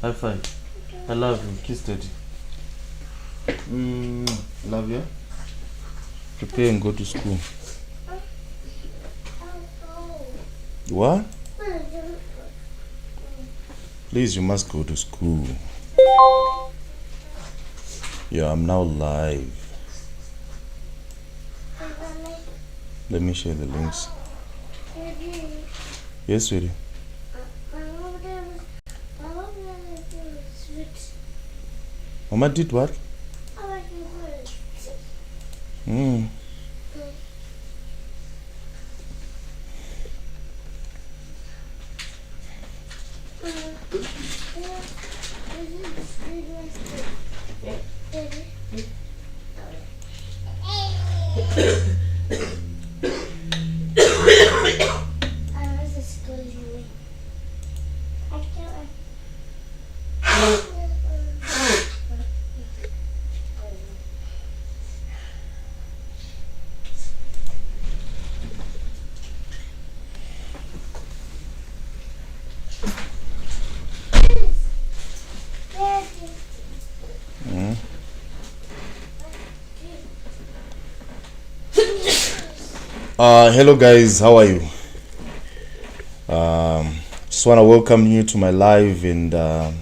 High five. I love you. Kiss daddy. Love you. Prepare and go to school. What? Please, you must go to school. Yeah, I'm now live. Let me share the links. Yes, sweetie. Mama did what? Hello guys, how are you? Just want to welcome you to my live, and I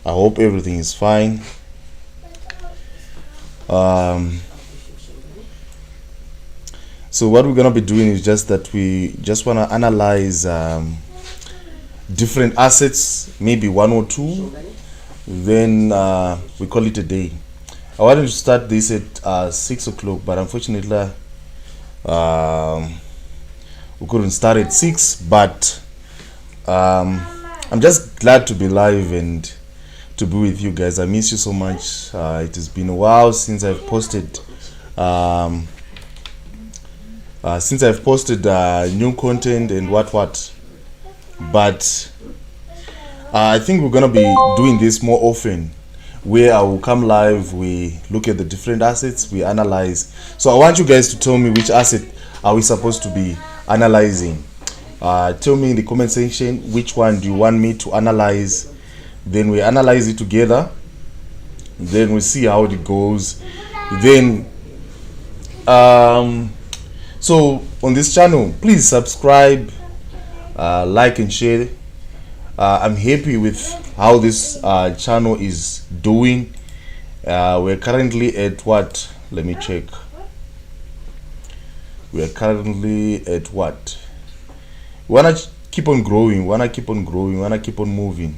hope everything is fine. So what we're gonna be doing is just that we just want to analyze different assets, maybe one or two, then we call it a day. I wanted to start this at 6 o'clock, but unfortunately we couldn't start at 6, but I'm just glad to be live and to be with you guys. I miss you so much. It has been a while since I've posted new content and what, but I think we're gonna be doing this more often, where I will come live, we look at the different assets, we analyze. So I want you guys to tell me which asset are we supposed to be analyzing. Tell me in the comment section which one do you want me to analyze. Then we analyze it together, then we see how it goes. Then so on this channel, please subscribe, like and share. I'm happy with how this channel is doing. We're currently at what? Let me check. We are currently at what? We wanna keep on growing, wanna keep on moving.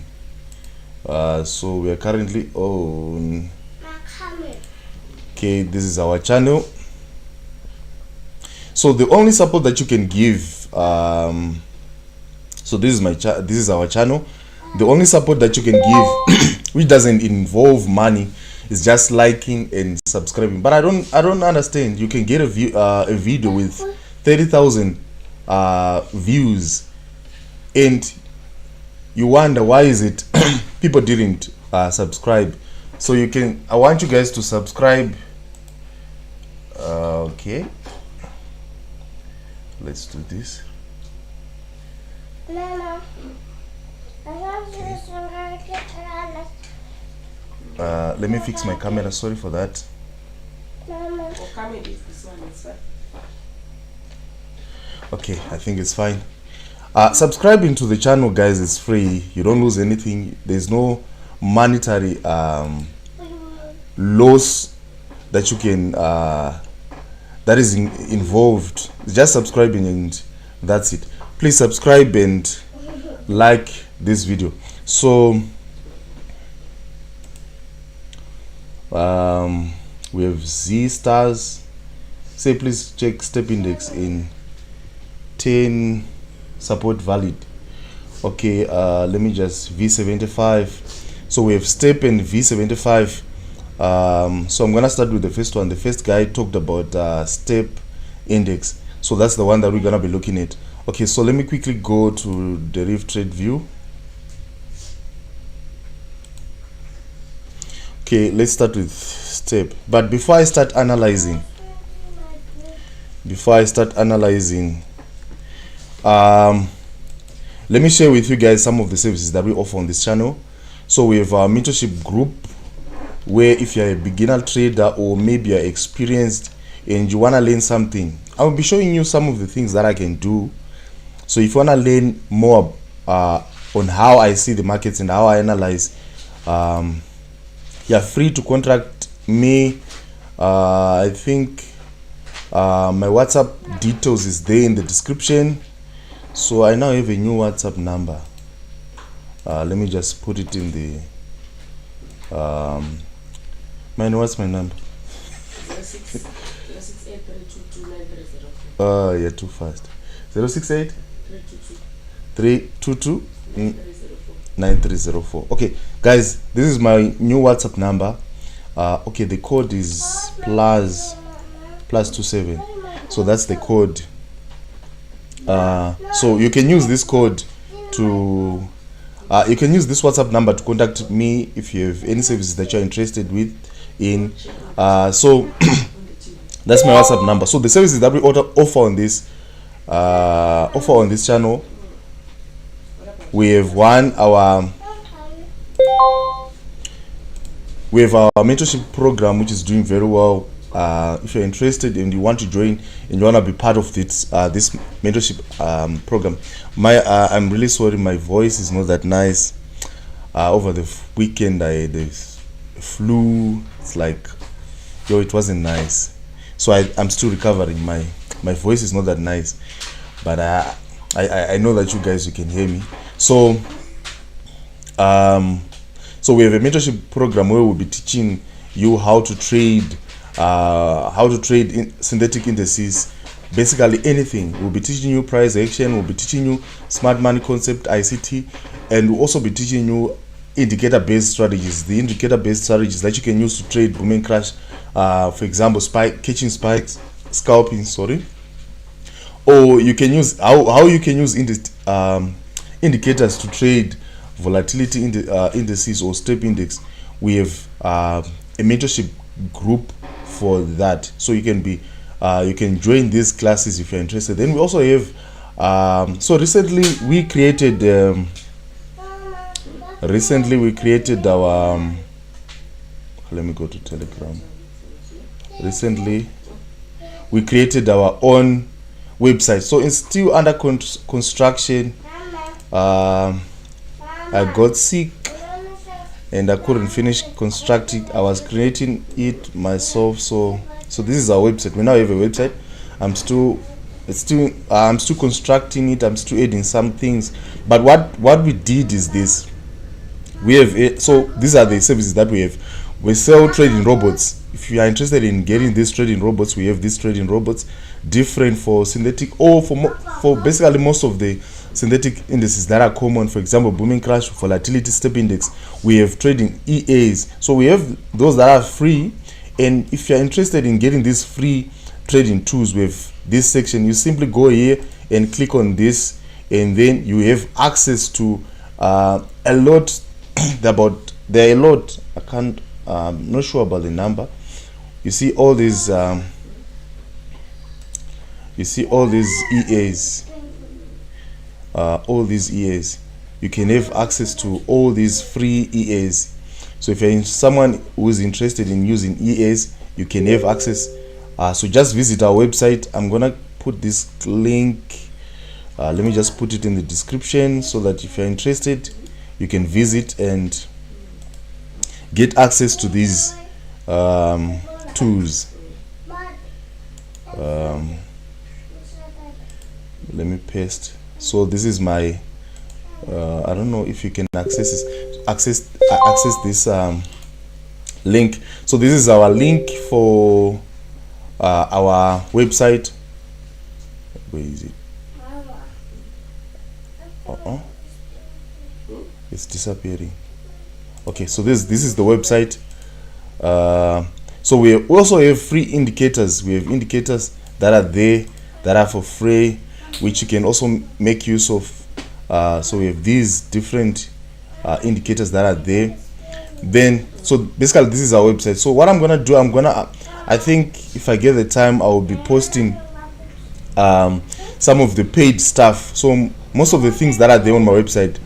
So we are currently on. Okay, this is our channel. So the only support that you can give, so this is our channel. The only support that you can give, which doesn't involve money, is just liking and subscribing. But I don't understand. You can get a video with 30,000 views, and you wonder why is it people didn't subscribe. So I want you guys to subscribe. Okay, let's do this. Let me fix my camera. Sorry for that. Okay, I think it's fine. Subscribing to the channel, guys, is free. You don't lose anything. There's no monetary loss that you can that is involved. Just subscribing and that's it. Please subscribe and like this video. So we have Z stars. Say please check step index in 10 support valid. Okay, let me just V75. So we have step and V75. So I'm gonna start with the first one. The first guy talked about step index, so that's the one that we're gonna be looking at. Okay, so let me quickly go to derivative trade view. Okay, let's start with step. But before I start analyzing, let me share with you guys some of the services that we offer on this channel. So we have our mentorship group, where if you're a beginner trader or maybe you're experienced and you want to learn something, I will be showing you some of the things that I can do. So if you want to learn more on how I see the markets and how I analyze, you're free to contact me. I think my WhatsApp details is there in the description. So I now have a new WhatsApp number. Let me just put it in the man, what's my number? 068 yeah, too fast. 068 322 9304. Okay guys, this is my new WhatsApp number. Okay, the code is plus 27, so that's the code. So you can use this code to you can use this WhatsApp number to contact me if you have any services that you're interested with in. So that's my WhatsApp number. So the services that we offer on this channel, we have our mentorship program, which is doing very well. If you're interested and you want to join and you want to be part of this mentorship program, I'm really sorry, my voice is not that nice. Over the weekend I had the flu. It's like, it wasn't nice, so I'm still recovering. My voice is not that nice, but I know that you guys, you can hear me. So so we have a mentorship program where we'll be teaching you how to trade in synthetic indices, basically anything. We'll be teaching you price action, we'll be teaching you smart money concept, ICT, and we'll also be teaching you indicator-based strategies, the indicator-based strategies that you can use to trade boom and crash, for example, catching spikes, scalping, or you can use how you can use indicators to trade volatility indices or step index. We have a mentorship group for that, so you can join these classes if you're interested. Then we also have so recently we created our let me go to Telegram. Recently we created our own website, so it's still under construction. I got sick and I couldn't finish constructing. I was creating it myself, so this is our website. We now have a website. I'm still constructing it. I'm still adding some things, but what we did is this. We have so these are the services that we have. We sell trading robots. If you are interested in getting these trading robots, we have these trading robots, different for synthetic or for basically most of the synthetic indices that are common. For example, booming crash, volatility, step index. We have trading EAs. So we have those that are free, and if you're interested in getting these free trading tools, we have this section. You simply go here and click on this, and then you have access to a lot. There are a lot. I'm not sure about the number. You see all these EAs. All these EAs, you can have access to all these free EAs. So if you're someone who is interested in using EAs, you can have access. So just visit our website. I'm gonna put this link. Let me just put it in the description so that if you're interested, you can visit and get access to these tools. Let me paste. So this is my I don't know if you can access this link. So this is our link for our website. Where is it? It's disappearing. Okay, so this is the website. So we also have free indicators. We have indicators that are there that are for free, which you can also make use of. So we have these different indicators that are there. Then, so basically this is our website. So what I'm gonna do, I think if I get the time, I will be posting some of the paid stuff. So most of the things that are there on my website,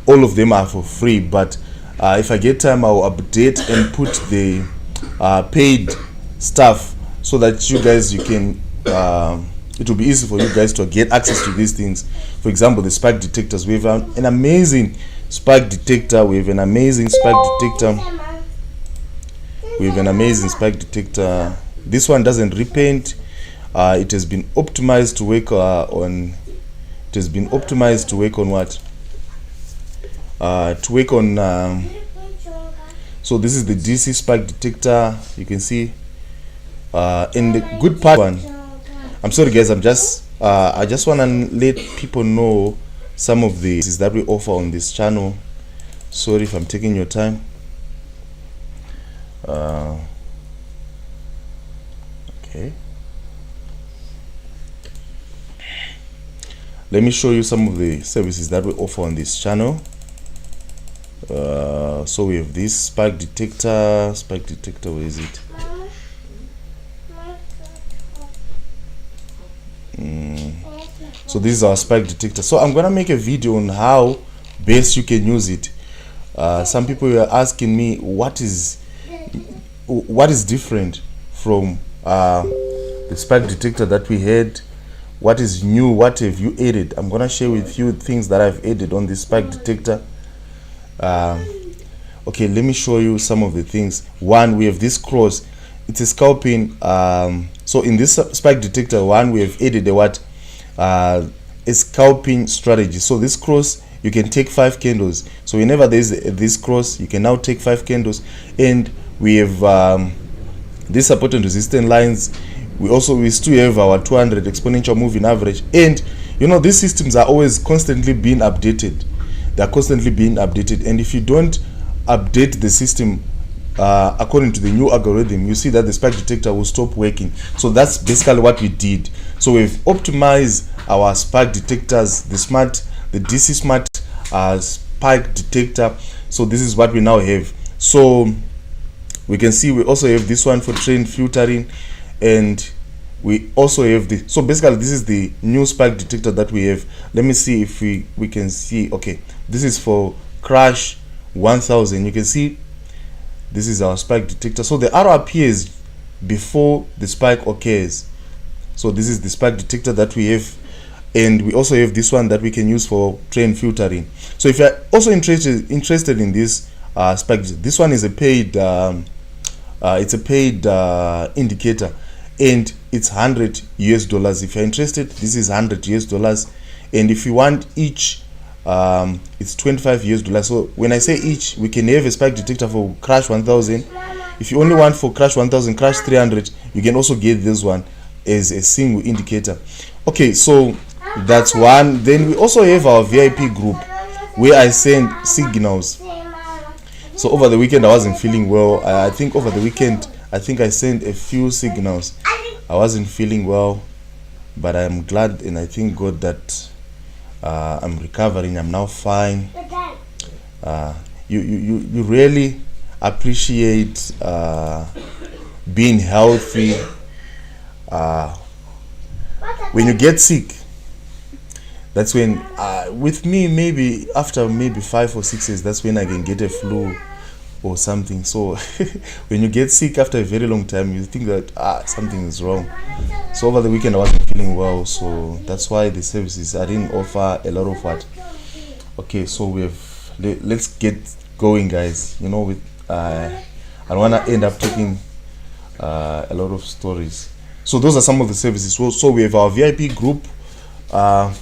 all of them are for free, but if I get time, I'll update and put the paid stuff so that you guys, you can it will be easy for you guys to get access to these things. For example, the spike detectors. We have an amazing spike detector. We have an amazing spike detector. We have an amazing spike detector. This one doesn't repaint. It has been optimized to work on. It has been optimized to work on what? To work on. So this is the DC spike detector. You can see. In the good part one. I'm sorry, guys. I just want to let people know some of the things that we offer on this channel. Sorry if I'm taking your time. Okay. Let me show you some of the services that we offer on this channel. So we have this spike detector. Spike detector, where is it? So this is our spike detector. So I'm gonna make a video on how best you can use it. Some people were asking me what is different from the spike detector that we had. What is new? What have you added? I'm gonna share with you things that I've added on this spike detector. Okay, let me show you some of the things. One, we have this cross. It's a scalping. So in this spike detector, one, we have added a what? A scalping strategy. So this cross, you can take 5 candles. So whenever there's this cross, you can now take 5 candles. And we have this support and resistance lines. We still have our 200 exponential moving average. And you know, these systems are always constantly being updated. They're constantly being updated. And if you don't update the system according to the new algorithm, you see that the spike detector will stop working. So that's basically what we did. So we've optimized our spike detectors, the DC smart spike detector. So this is what we now have. So we can see we also have this one for trend filtering, and we also have this. So basically this is the new spike detector that we have. Let me see if we can see. Okay, this is for crash 1000. You can see this is our spike detector. So the arrow appears before the spike occurs. So this is the spike detector that we have, and we also have this one that we can use for trend filtering. So if you're also interested in this spike, this one is a paid it's a paid indicator, and it's $100. If you're interested, this is $100, and if you want each, it's $25. So when I say each, we can have a spike detector for crash 1000. If you only want for crash 1000, crash 300, you can also get this one as a single indicator. Okay, so that's one. Then we also have our VIP group where I send signals. So over the weekend I wasn't feeling well. I think over the weekend I sent a few signals. I wasn't feeling well, but I'm glad and I thank God that I'm recovering. I'm now fine. You really appreciate being healthy. When you get sick, that's when with me, maybe after 5 or 6 years, that's when I can get a flu or something. So when you get sick after a very long time, you think that something is wrong. So over the weekend I wasn't feeling well, so that's why the services, I didn't offer a lot of what. Okay, so let's get going, guys. You know, with I don't want to end up taking a lot of stories. So those are some of the services. So we have our VIP group. Let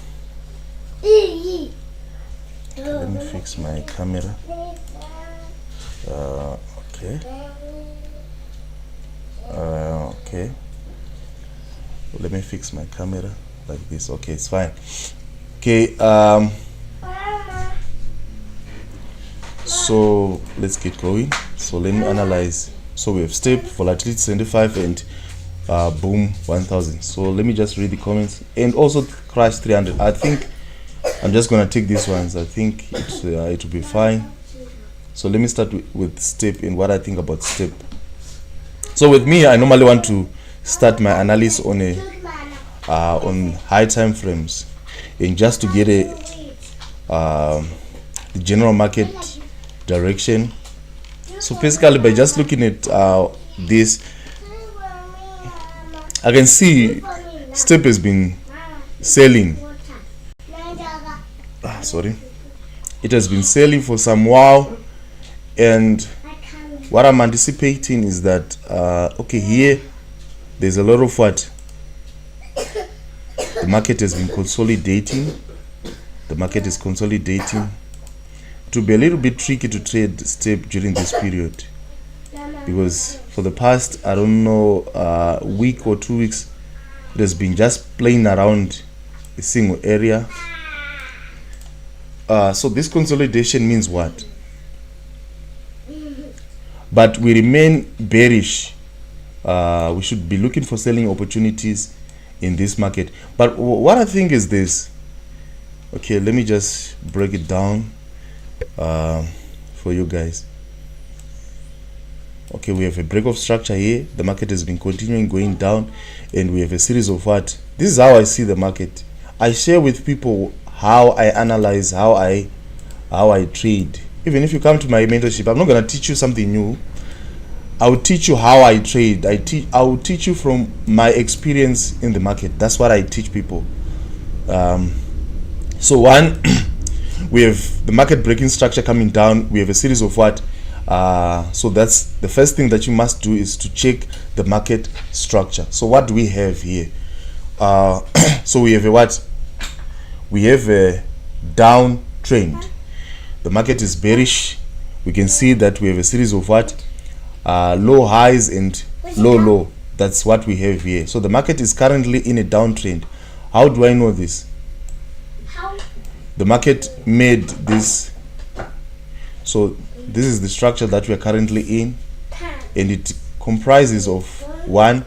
me fix my camera. Okay. Okay. Let me fix my camera like this. Okay, it's fine. Okay. So let's get going. So let me analyze. So we have step, volatility 75, and boom 1000. So let me just read the comments, and also crash 300. I think I'm just gonna take these ones. I think it will be fine. So let me start with step and what I think about step. So with me, I normally want to start my analysis on on high time frames, and just to get a the general market direction. So basically, by just looking at this, I can see step has been selling. Sorry, it has been selling for some while, and what I'm anticipating is that okay, here there's a lot of what the market has been consolidating. The market is consolidating. It will be a little bit tricky to trade step during this period, because for the past, I don't know, week or 2 weeks, it has been just playing around a single area. So this consolidation means what? But we remain bearish. We should be looking for selling opportunities in this market. But what I think is this. Okay, let me just break it down for you guys. Okay, we have a break of structure here. The market has been continuing going down, and we have a series of what? This is how I see the market. I share with people how I analyze, how I trade. Even if you come to my mentorship, I'm not going to teach you something new. I will teach you how I trade. I will teach you from my experience in the market. That's what I teach people. So one, we have the market breaking structure coming down. We have a series of what? So that's the first thing that you must do, is to check the market structure. So what do we have here? So we have a what? We have a downtrend. The market is bearish. We can see that we have a series of what? Low highs and low low. That's what we have here. So the market is currently in a downtrend. How do I know this? The market made this. So this is the structure that we are currently in, and it comprises of one,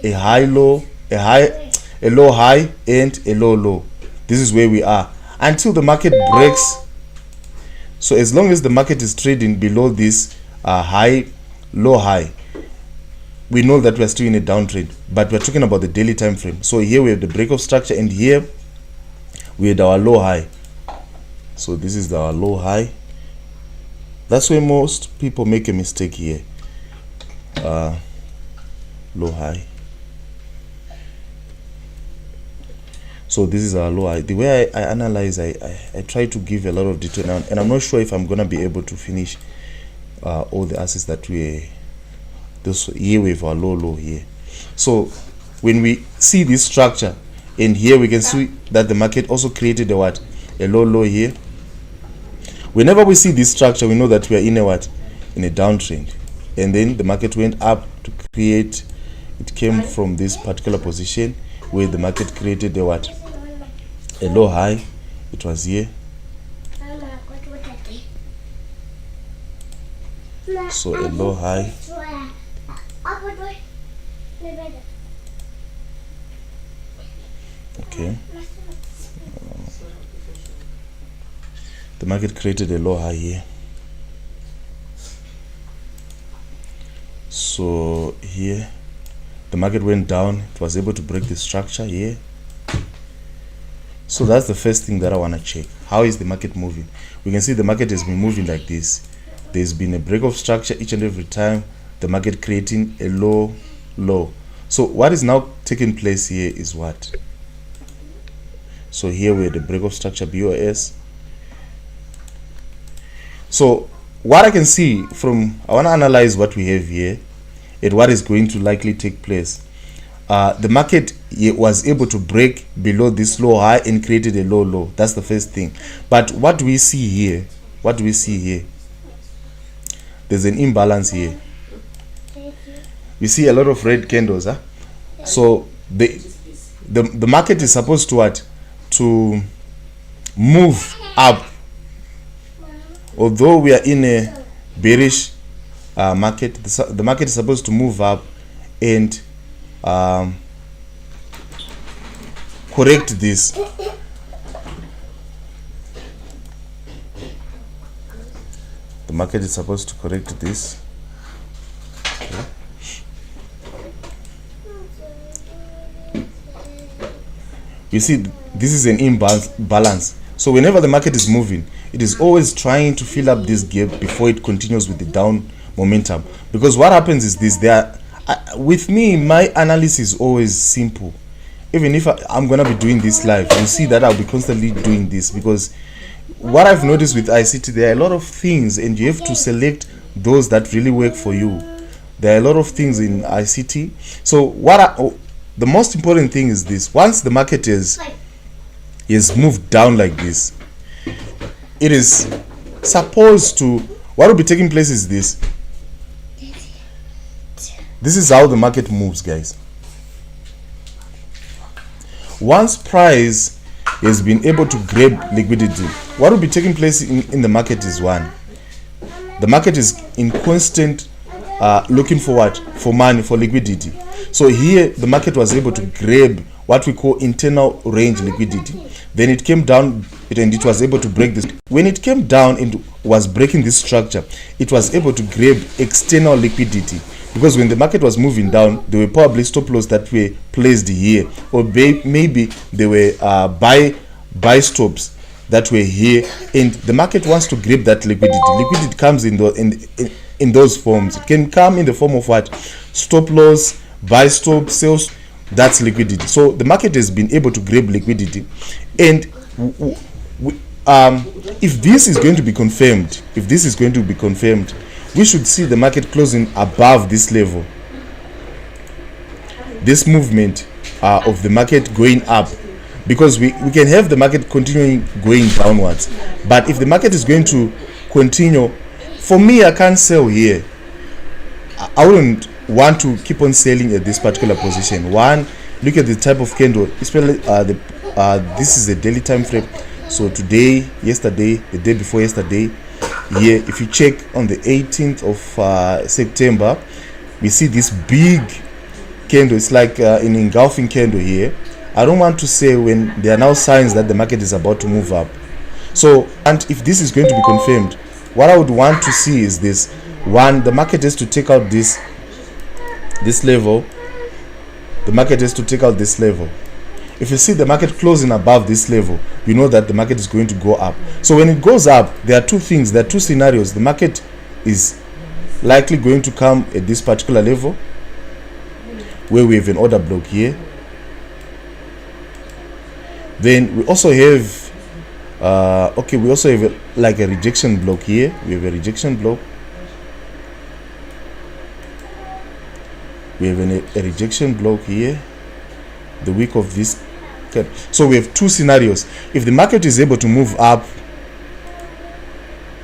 a high low, a low high, and a low low. This is where we are until the market breaks. So as long as the market is trading below this high, low high, we know that we are still in a downtrend. But we're talking about the daily time frame. So here we have the break of structure, and here we had our low high. So this is our low high. That's where most people make a mistake here. Low high. So this is our low high. The way I analyze, I try to give a lot of detail now, and I'm not sure if I'm gonna be able to finish all the assets that this here we have our low low here. So when we see this structure, and here we can see that the market also created a what? A low low here. Whenever we see this structure, we know that we are in a what? In a downtrend. And then the market went up to create, it came from this particular position where the market created a what? A low high. It was here. So a low high. Okay. The market created a low high here. So here the market went down. It was able to break the structure here. So that's the first thing that I want to check. How is the market moving? We can see the market has been moving like this. There's been a break of structure each and every time. The market creating a low low. So what is now taking place here is what? So here we have the break of structure BOS. So what I can see from, I want to analyze what we have here and what is going to likely take place. The market was able to break below this low high and created a low low. That's the first thing. But what do we see here? What do we see here? There's an imbalance here. We see a lot of red candles. So the market is supposed to what? To move up. Although we are in a bearish market, the market is supposed to move up and correct this. The market is supposed to correct this. Okay. You see, this is an imbalance. So whenever the market is moving, it is always trying to fill up this gap before it continues with the down momentum. Because what happens is this: with me, my analysis is always simple. Even if I'm gonna be doing this live, you see that I'll be constantly doing this, because what I've noticed with ICT, there are a lot of things, and you have to select those that really work for you. There are a lot of things in ICT. So the most important thing is this: once the market is moved down like this, it is supposed to, what will be taking place is this. This is how the market moves, guys. Once price has been able to grab liquidity, what will be taking place in the market is one, the market is in constant looking forward for money, for liquidity. So here the market was able to grab what we call internal range liquidity. Then it came down and it was able to break this. When it came down and was breaking this structure, it was able to grab external liquidity, because when the market was moving down, there were probably stop loss that were placed here, or maybe there were buy stops that were here, and the market wants to grab that liquidity. Liquidity comes in those forms. It can come in the form of what? Stop loss, buy stop, sales. That's liquidity. So the market has been able to grab liquidity, and if this is going to be confirmed, we should see the market closing above this level. This movement of the market going up, because we can have the market continuing going downwards. But if the market is going to continue, for me, I can't sell here. I wouldn't want to keep on selling at this particular position. One, look at the type of candle, especially this is a daily time frame. So today, yesterday, the day before yesterday, here, if you check on the 18th of September, we see this big candle. It's like an engulfing candle here. I don't want to say when there are now signs that the market is about to move up. So, and if this is going to be confirmed, what I would want to see is this. One, the market has to take out this level. The market has to take out this level. If you see the market closing above this level, you know that the market is going to go up. So when it goes up, there are two things, there are two scenarios. The market is likely going to come at this particular level, where we have an order block here. Then we also have we also have like a rejection block here. We have a rejection block. We have a rejection block here, the week of this. So we have two scenarios. If the market is able to move up,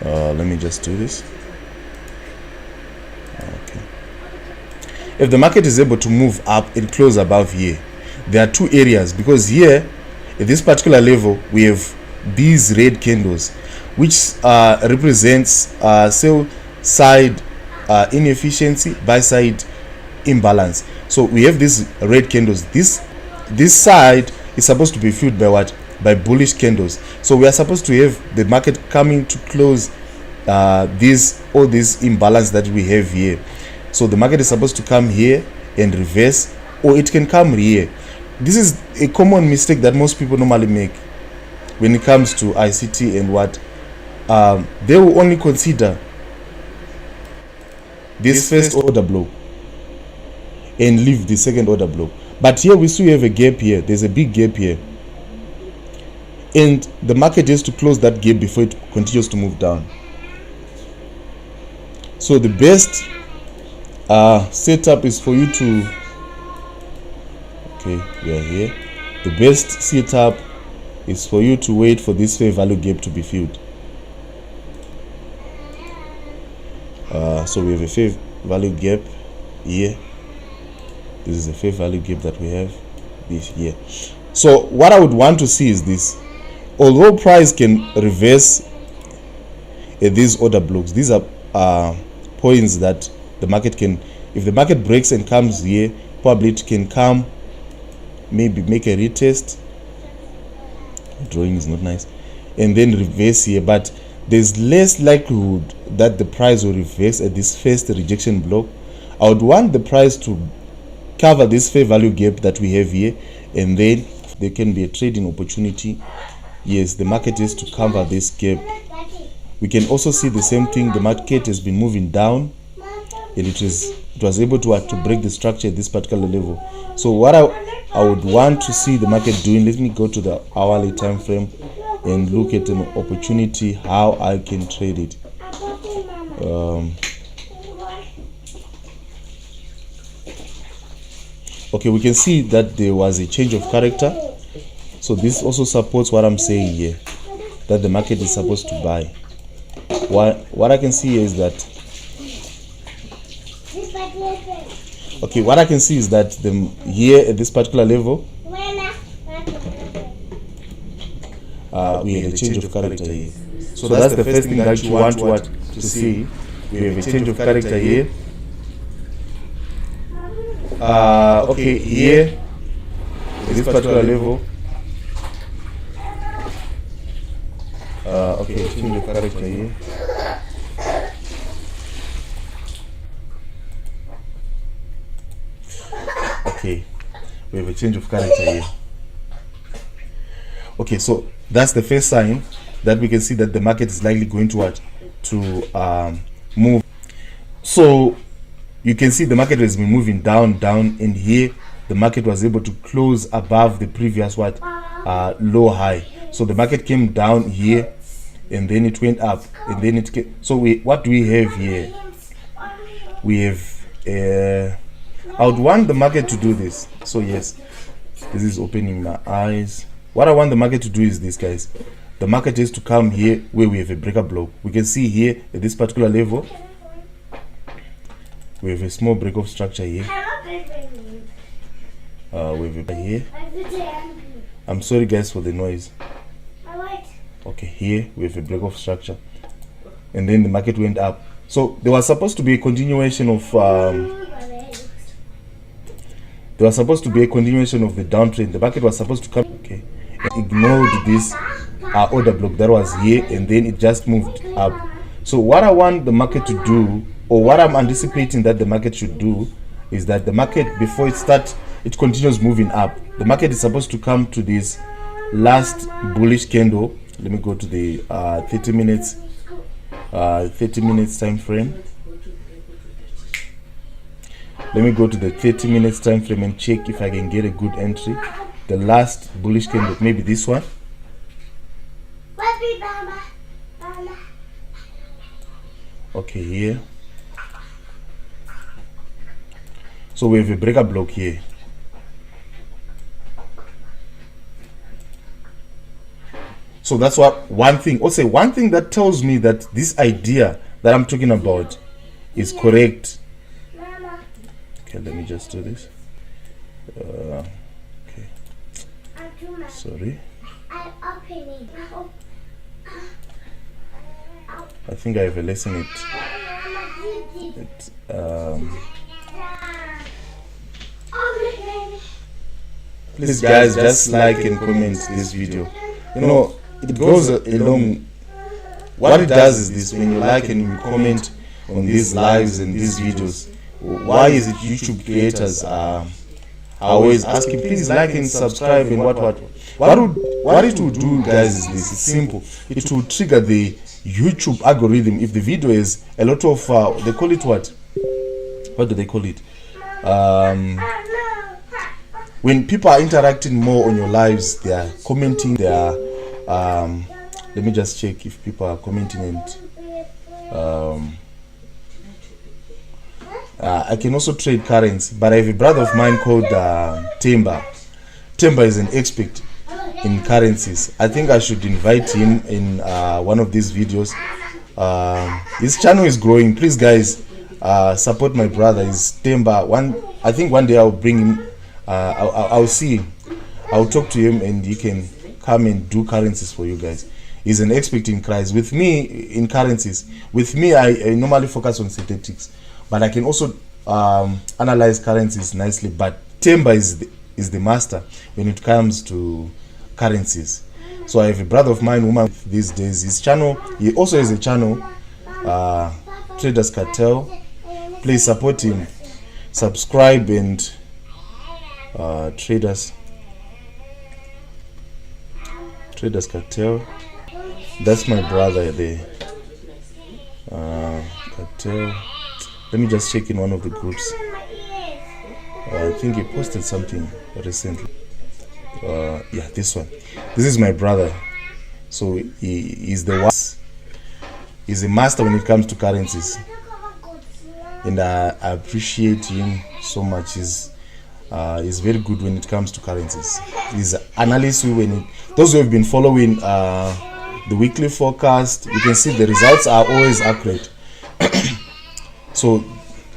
let me just do this. Okay. If the market is able to move up and close above here, there are two areas, because here at this particular level we have these red candles, which represents sell side inefficiency, buy side imbalance. So we have these red candles. This side is supposed to be filled by what? By bullish candles. So we are supposed to have the market coming to close all this imbalance that we have here. So the market is supposed to come here and reverse, or it can come here. This is a common mistake that most people normally make when it comes to ICT, and what they will only consider this first order block and leave the second order block. But here we still have a gap here. There's a big gap here, and the market has to close that gap before it continues to move down. So the best setup is for you to, okay, we are here. The best setup is for you to wait for this fair value gap to be filled. So we have a fair value gap here. This is a fair value gap that we have this here. So what I would want to see is this: although price can reverse these order blocks, these are points that the market can, if the market breaks and comes here, probably it can come, maybe make a retest. Drawing is not nice, and then reverse here. But there's less likelihood that the price will reverse at this first rejection block. I would want the price to cover this fair value gap that we have here, and then there can be a trading opportunity. Yes, the market is to cover this gap. We can also see the same thing. The market has been moving down, and it was able to break the structure at this particular level. So what I would want to see the market doing, let me go to the hourly time frame and look at an opportunity, how I can trade it. Okay, we can see that there was a change of character. So this also supports what I'm saying here, that the market is supposed to buy. What I can see is that, okay, what I can see is that here at this particular level, we have a change of character here. So that's the first thing that you want to see. We have a change of character here. Okay, here at this particular level, okay, change of character here. Okay, we have a change of character here. Okay, so that's the first sign that we can see that the market is likely going to move. So you can see the market has been moving down, and here the market was able to close above the previous low high. So the market came down here, and then it went up, and then it came. So what do we have here? We have I would want the market to do this. So yes, this is opening my eyes. What I want the market to do is this, guys. The market is to come here where we have a breaker block. We can see here at this particular level, we have a small break of structure here. We have a here. I'm sorry guys for the noise. Okay, here we have a break of structure, and then the market went up. So there was supposed to be a continuation of the downtrend. The market was supposed to come, okay, and ignored this order block that was here, and then it just moved up. So what I want the market to do, or what I'm anticipating that the market should do, is that the market, before it continues moving up, the market is supposed to come to this last bullish candle. Let me go to the 30 minutes time frame. Let me go to the 30 minutes time frame and check if I can get a good entry. The last bullish candle, maybe this one. Okay, here. So we have a breaker block here. So that's one thing that tells me that this idea that I'm talking about is correct. Okay, let me just do this. Okay. Sorry. I think I have a lesson please guys, just like and comment this video. You know, it goes along. What it does is this: when you like and you comment on these lives and these videos, why is it YouTube creators are always asking, please like and subscribe and what it will do, guys, is this: it's simple. It will trigger the YouTube algorithm. If the video is a lot of they call it what do they call it, when people are interacting more on your lives, they are commenting, they are let me just check if people are commenting, and I can also trade currency, but I have a brother of mine called Temba. Temba is an expert in currencies. I think I should invite him in one of these videos. His channel is growing. Please guys, support my brother. Is Temba. I think one day I'll bring him. I'll see him. I'll talk to him, and he can come and do currencies for you guys. He's an expert in currencies. With me, in currencies, with me, I normally focus on statistics, but I can also analyze currencies nicely. But Temba is the master when it comes to currencies. So I have a brother of mine whom these days, his channel, he also has a channel, Traders Cartel. Please support him, subscribe, and Traders Traders Cartel. That's my brother there. Cartel. Let me just check in one of the groups. I think he posted something recently. Yeah, this one. This is my brother. So he's the one. He's a master when it comes to currencies, and I appreciate him so much. He's very good when it comes to currencies. He's Analysi. Those who have been following the weekly forecast, you can see the results are always accurate. So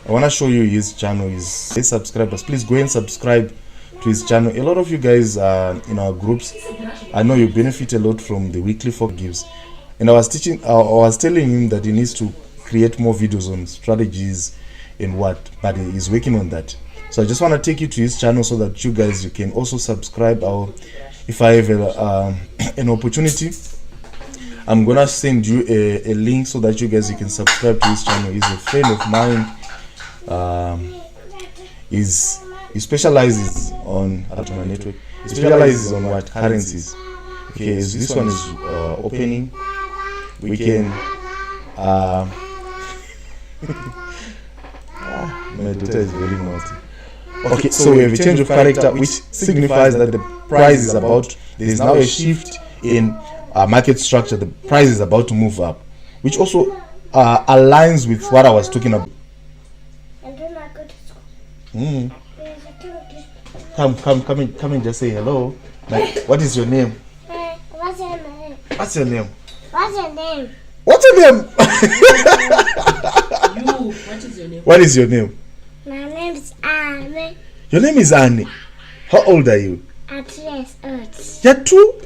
I want to show you his channel. His subscribers, please go and subscribe to his channel. A lot of you guys in our groups, I know you benefit a lot from the weekly forecast gives. And I was telling him that he needs to create more videos on strategies and but he's working on that. So I just want to take you to his channel so that you can also subscribe. If I have an opportunity, I'm gonna send you a link so that you can subscribe to his channel. He's a friend of mine. He specializes on my network. He specializes on currencies. Okay, so this one is opening. We can my daughter is very naughty. Okay, so we have a change of character, which signifies that the price is about. There is now a shift in market structure. The price is about to move up, which also aligns with what I was talking about. Come and just say hello. Like, what is your name? What's your name? What's your name? What's your name? What's your name? You, what is your name? What is your name? My name is Anne. Your name is Annie. How old are you? At 3 years old. You're 2?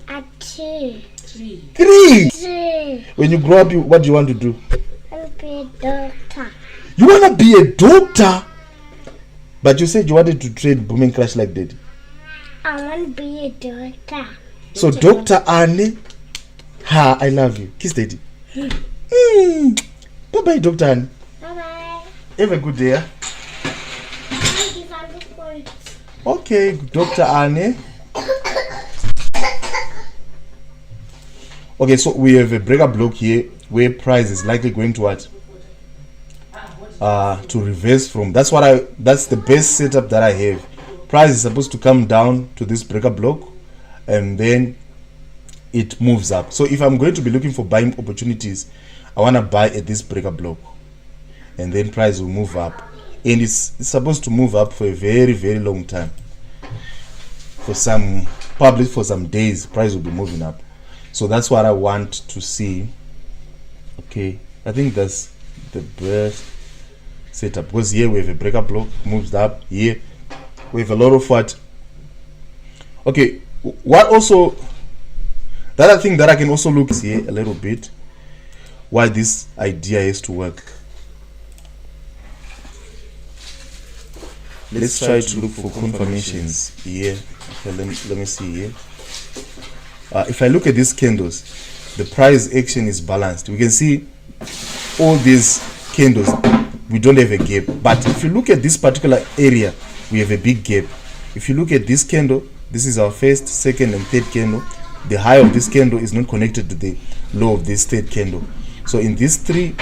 At 2. 3? 3. When you grow up, what do you want to do? I'll be a doctor. You want to be a doctor? But you said you wanted to trade Booming Crash like that. I want to be a doctor. So Dr. Annie, I love you. Kiss daddy. Bye-bye, Dr. Annie. Bye-bye. Have a good day. I'll give her the points. Okay, Dr. Annie. Okay, so we have a breaker block here where price is likely going to what? To reverse from. That's the best setup that I have. Price is supposed to come down to this breaker block and then it moves up. So if I'm going to be looking for buying opportunities, I want to buy at this breaker block and then price will move up, and it's supposed to move up for a very, very long time. Probably for some days, price will be moving up. So that's what I want to see. Okay, I think that's the best setup, because here we have a breaker block, moves up. Here we have a lot of what. Okay, what also, the other thing that I can also look here a little bit, why this idea is to work. Let's try to look for confirmations here. Okay, let me see here. If I look at these candles, the price action is balanced. We can see all these candles, we don't have a gap. But if you look at this particular area, we have a big gap. If you look at this candle, this is our first, second, and third candle. The high of this candle is not connected to the low of this third candle. So in these 3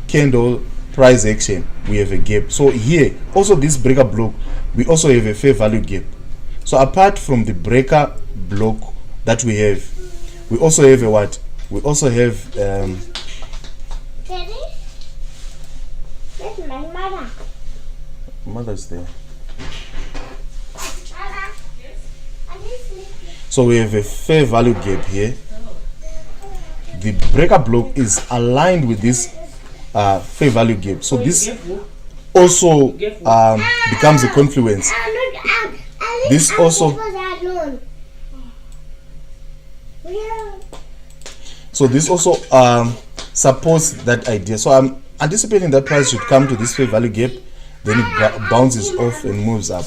candle price action, we have a gap. So here, also this breaker block, we also have a fair value gap. So apart from the breaker block that we have, we also have a what? We also have Daddy? Where's my mother? Mother's there. Mother? Yes? So we have a fair value gap here. The breaker block is aligned with this fair value gap. So this also becomes a confluence. This also. So this also supports that idea. So I'm anticipating that price should come to this fair value gap, then it bounces off and moves up,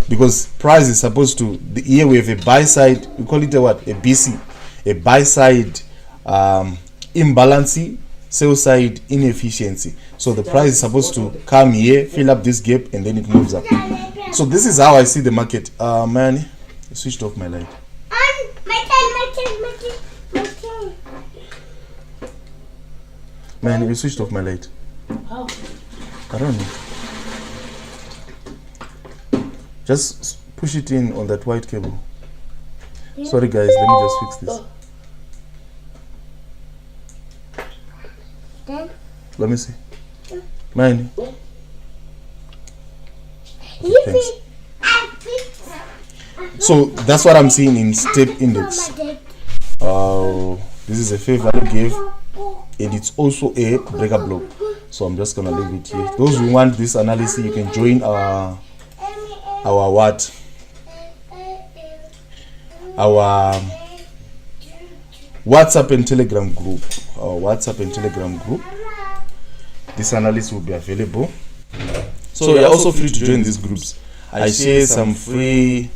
because price is supposed to. Here we have a buy side. We call it a what? A BC, a buy side imbalance, sell side inefficiency. So the price is supposed to come here, fill up this gap, and then it moves up. So this is how I see the market. Man, I switched off my light. My turn. Man, you switched off my light. How? I don't know. Just push it in on that white cable. Sorry guys, let me just fix this. Then Let me see. Mine. you Thanks. see, I fixed. So that's what I'm seeing in step index. This is a fair value gave, and it's also a breaker block. So I'm just gonna leave it here. Those who want this analysis, you can join our what? Our WhatsApp and Telegram group. Our WhatsApp and Telegram group. This analysis will be available. So you're also free to join these groups. I share some free,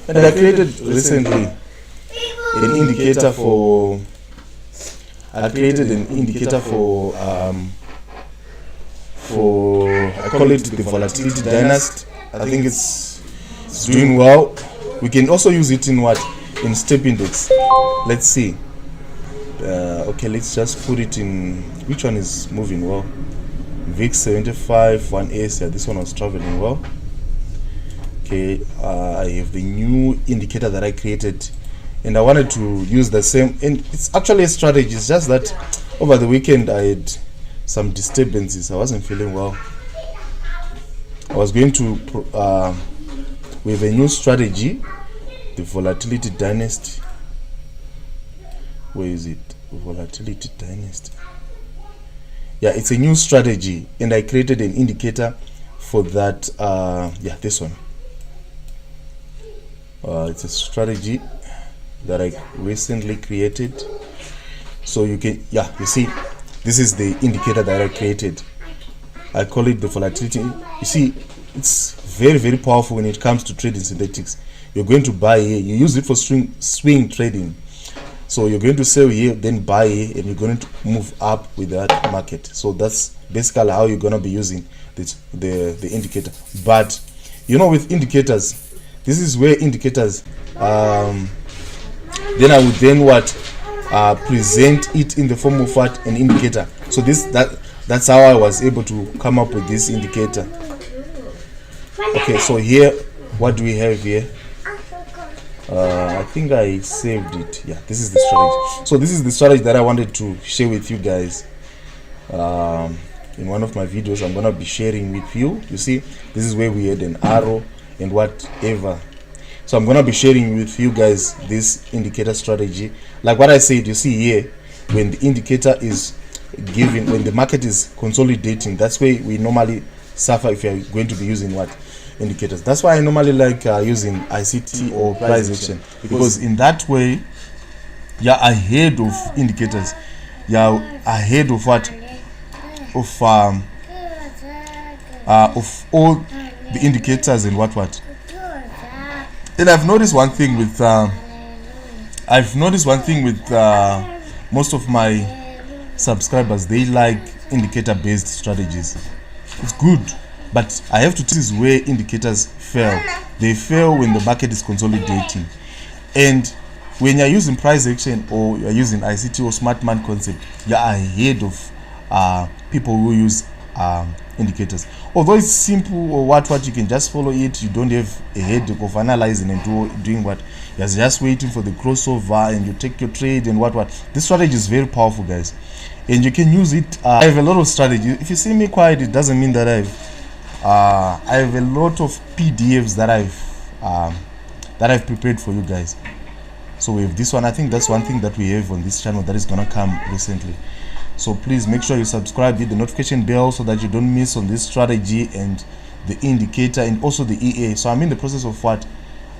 and I created recently an indicator for. I created an indicator for I call it the Volatility Dynasty. I think it's doing well. We can also use it in what? In step index. Let's see. Okay, let's just put it in. Which one is moving well? VIX 75 1S. Yeah, this one was traveling well. Okay, I have the new indicator that I created, and I wanted to use the same. And it's actually a strategy. It's just that over the weekend I had some disturbances. I wasn't feeling well. I was going to we have a new strategy, the Volatility Dynasty. Where is it? Volatility Dynasty. Yeah, it's a new strategy, and I created an indicator for that. Yeah, this one. It's a strategy that I recently created. So you can, yeah, you see, this is the indicator that I created. I call it the volatility. You see, it's very, very powerful when it comes to trading synthetics. You're going to buy here, you use it for swing trading. So you're going to sell here, then buy here, and you're going to move up with that market. So that's basically how you're going to be using the indicator. But you know, with indicators, this is where indicators then I would then what present it in the form of what? An indicator. So that's how I was able to come up with this indicator. Okay, so here, what do we have here? I think I saved it. Yeah, this is the strategy. So this is the strategy that I wanted to share with you guys. In one of my videos, I'm gonna be sharing with you. You see, this is where we had an arrow and whatever. So I'm gonna be sharing with you guys this indicator strategy. Like what I said, you see here, when the indicator is given, when the market is consolidating, that's where we normally suffer if you're going to be using what? Indicators. That's why I normally like using ICT or price action, because in that way you're ahead of indicators. You're ahead of what? Of all the indicators and what. And I've noticed one thing with most of my subscribers. They like indicator based strategies. It's good, but I have to tell you, this is where indicators fail. They fail when the market is consolidating, and when you're using price action or you're using ICT or smart man concept, you're ahead of people who use indicators. Although it's simple or what you can just follow it, you don't have a headache of analyzing and doing what. You're just waiting for the crossover and you take your trade and what. This strategy is very powerful, guys, and you can use it. I have a lot of strategy. If you see me quiet, it doesn't mean that I have a lot of PDFs that I've prepared for you guys. So we have this one. I think that's one thing that we have on this channel that is gonna come recently. So please make sure you subscribe, hit the notification bell so that you don't miss on this strategy and the indicator and also the EA. So I'm in the process of what?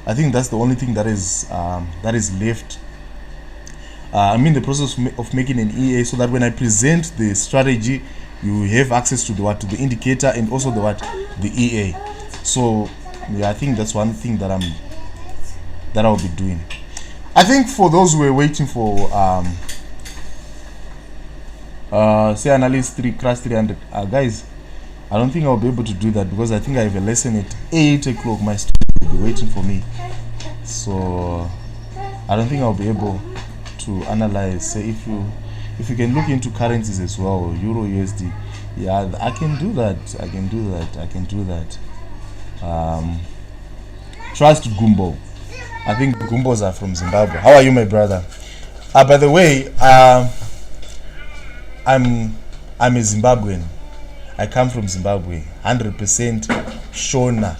I think that's the only thing that is left. I'm in the process of making an EA so that when I present the strategy, you have access to the indicator and also the EA. So yeah, I think that's one thing that I'll be doing. I think for those who are waiting for say Analysi 3 crash 300, guys, I don't think I'll be able to do that because I think I have a lesson at 8 o'clock. My students will be waiting for me, so I don't think I'll be able to analyze. Say if if you can look into currencies as well, Euro USD, yeah, I can do that. Trust Gumbo. I think Gumbos are from Zimbabwe. How are you, my brother? By the way, I'm a Zimbabwean. I come from Zimbabwe, 100% Shona.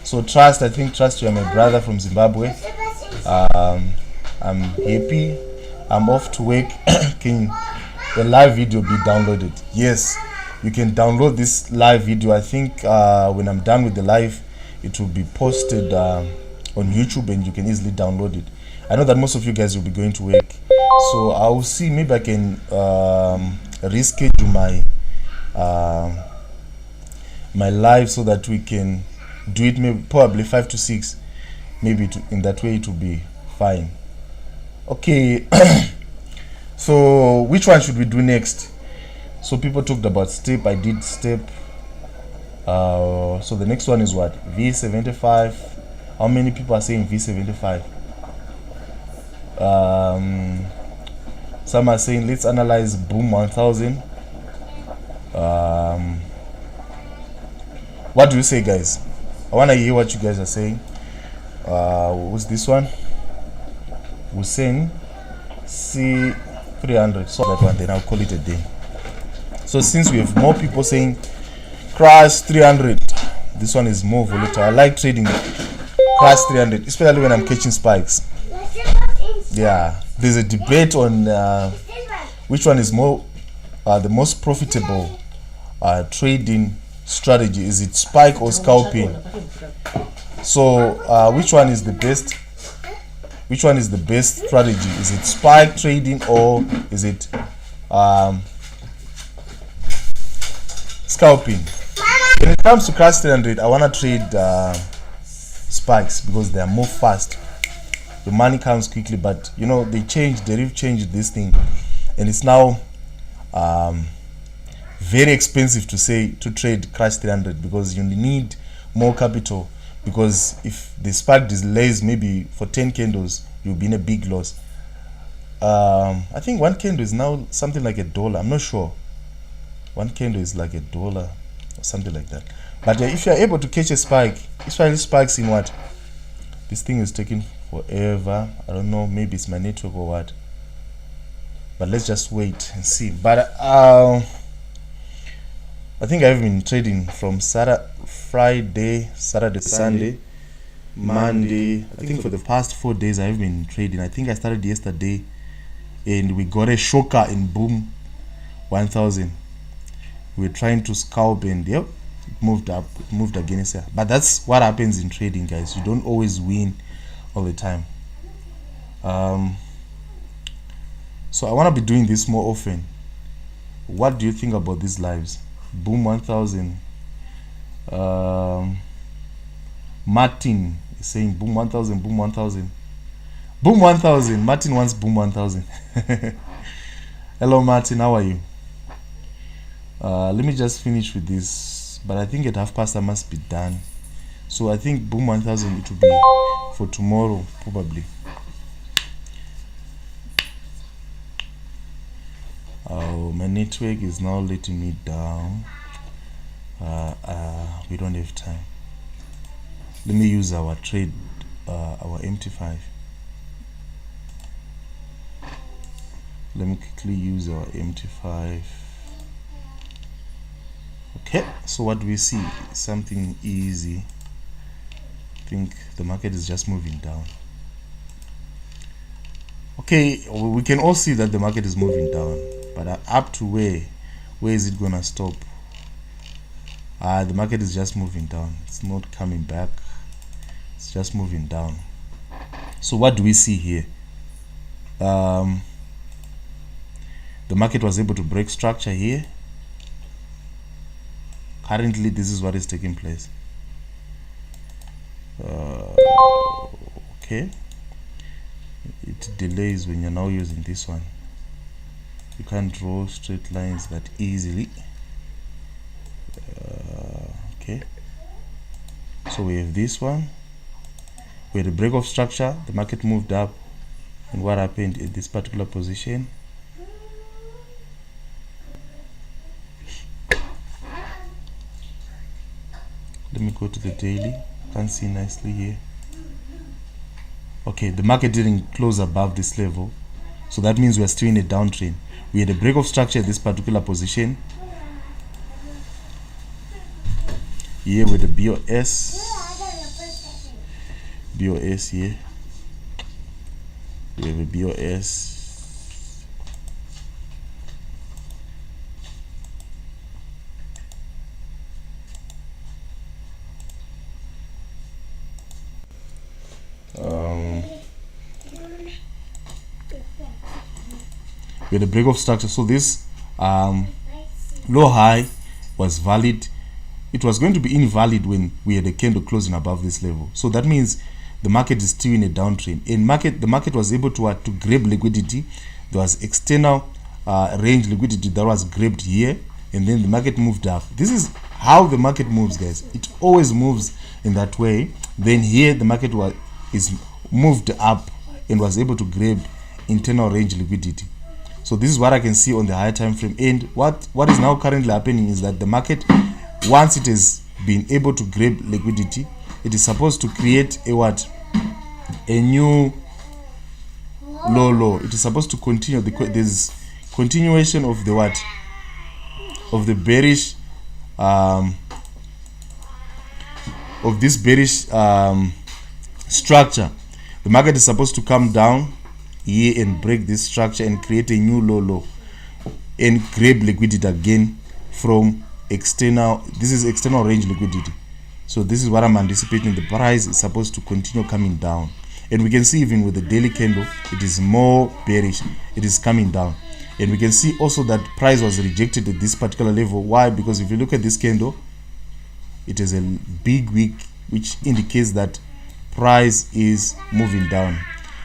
So trust, I think trust you are my brother from Zimbabwe. I'm happy. I'm off to work. Can the live video be downloaded? Yes, you can download this live video. I think when I'm done with the live, it will be posted on YouTube and you can easily download it. I know that most of you guys will be going to work, so I'll see, maybe I can reschedule my live so that we can do it maybe probably 5 to 6, maybe in that way it will be fine. Okay. So which one should we do next? So people talked about step. I did step. So the next one is what? V75. How many people are saying V75? Some are saying let's analyze boom 1000. What do you say, guys? I want to hear what you guys are saying. What's this one? Hussein C300. So that one, then I'll call it a day. So since we have more people saying crash 300, this one is more volatile. I like trading crash 300, especially when I'm catching spikes. Yeah, there's a debate on which one is more the most profitable trading strategy. Is it spike or scalping? So which one is the best? Which one is the best strategy? Is it spike trading or is it scalping? When it comes to crash 300, I want to trade spikes because they are more fast. The money comes quickly, but you know they've changed this thing, and it's now very expensive to trade crash 300 because you need more capital. Because if the spike delays maybe for 10 candles, you'll be in a big loss. I think one candle is now something like $1. I'm not sure. One candle is like $1 or something like that. But if you're able to catch a spike, especially spikes in what? This thing is taking forever. I don't know, maybe it's my network or what. But let's just wait and see. But I think I've been trading from Friday, Saturday, Sunday, Monday. I think for the past 4 days I've been trading. I think I started yesterday and we got a shocker in boom 1000. We're trying to scalp and yep, it moved up, it moved against here. But that's what happens in trading, guys. You don't always win all the time. So I want to be doing this more often. What do you think about these lives? Boom 1000. Martin is saying boom 1000, boom 1000, boom 1000. Martin wants boom 1000. Hello Martin, how are you? Let me just finish with this, but I think at past I must be done. So I think boom 1000 it will be for tomorrow probably. Oh, my network is now letting me down. We don't have time. Let me use our trade, our MT5. Let me quickly use our MT5. Okay, so what do we see? Something easy. I think the market is just moving down. Okay, we can all see that the market is moving down, but up to where is it gonna stop? The market is just moving down. It's not coming back. It's just moving down. So what do we see here? The market was able to break structure here. Currently, this is what is taking place. Okay. It delays when you're now using this one. You can't draw straight lines that easily. Okay, so we have this one. We had a break of structure. The market moved up, and what happened in this particular position? Let me go to the daily. Can't see nicely here. Okay, the market didn't close above this level, so that means we are still in a downtrend. We had a break of structure at this particular position here with the BOS here. We have a BOS. We had a break of structure, so this low high was valid. It was going to be invalid when we had a candle closing above this level, so that means the market is still in a downtrend. The market was able to grab liquidity. There was external range liquidity that was grabbed here, and then the market moved up. This is how the market moves, guys. It always moves in that way. Then here the market is moved up and was able to grab internal range liquidity. So this is what I can see on the higher time frame. And what is now currently happening is that the market, once it has been able to grab liquidity, it is supposed to create a new low. It is supposed to continue. There's continuation of the of the bearish of this bearish structure. The market is supposed to come down here and break this structure and create a new low and grab liquidity again from external. This is external range liquidity. So this is what I'm anticipating. The price is supposed to continue coming down, and we can see even with the daily candle it is more bearish. It is coming down, and we can see also that price was rejected at this particular level. Why? Because if you look at this candle, it is a big wick, which indicates that price is moving down.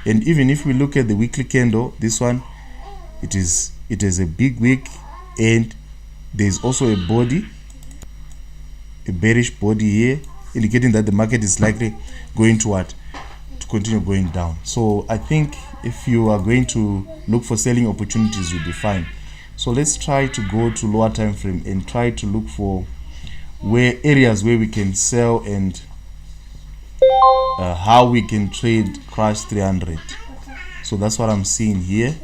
And even if we look at the weekly candle, this one, it is a big wick, and there is also a body, a bearish body here, indicating that the market is likely going to continue going down. So I think if you are going to look for selling opportunities, you'll be fine. So let's try to go to lower time frame and try to look for areas where we can sell and how we can trade crash 300. So that's what I'm seeing here.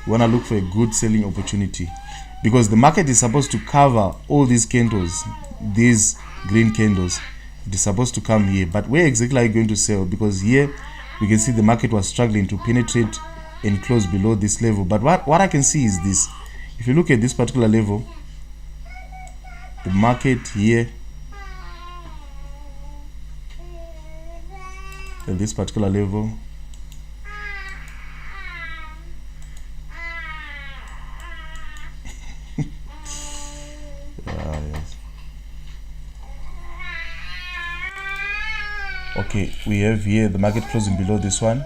We want to look for a good selling opportunity, because the market is supposed to cover all these candles, these green candles. It is supposed to come here, but where exactly are you going to sell? Because here we can see the market was struggling to penetrate and close below this level. But what I can see is this. If you look at this particular level, the market here at this particular level, yes. Okay, we have here the market closing below this one,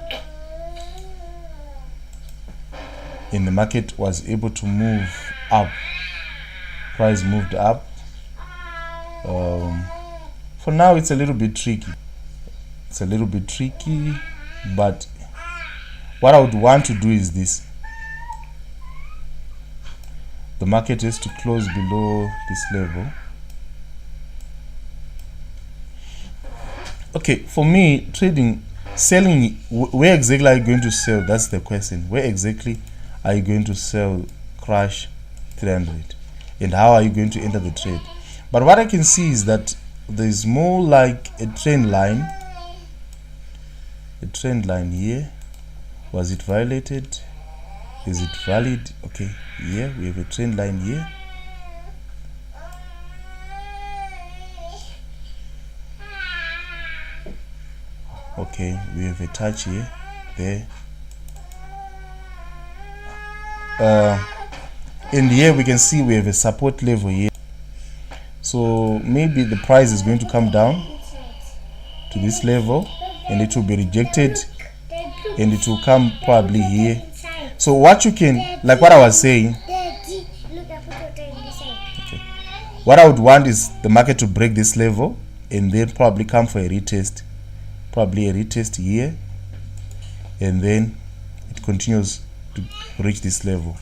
and the market was able to move up. Price moved up. For now it's a little bit tricky. But what I would want to do is this. The market has to close below this level. Okay, for me, selling, where exactly are you going to sell? That's the question. Where exactly are you going to sell crash 300? And how are you going to enter the trade? But what I can see is that there's more like a trend line. A trend line here. Was it violated? Is it valid? Okay, here we have a trend line here. Okay, we have a touch here, there. In here we can see we have a support level here. So maybe the price is going to come down to this level, and it will be rejected, and it will come probably here. So what you can, like what I was saying, okay, what I would want is the market to break this level and then probably come for a retest, probably a retest here, and then it continues to reach this level.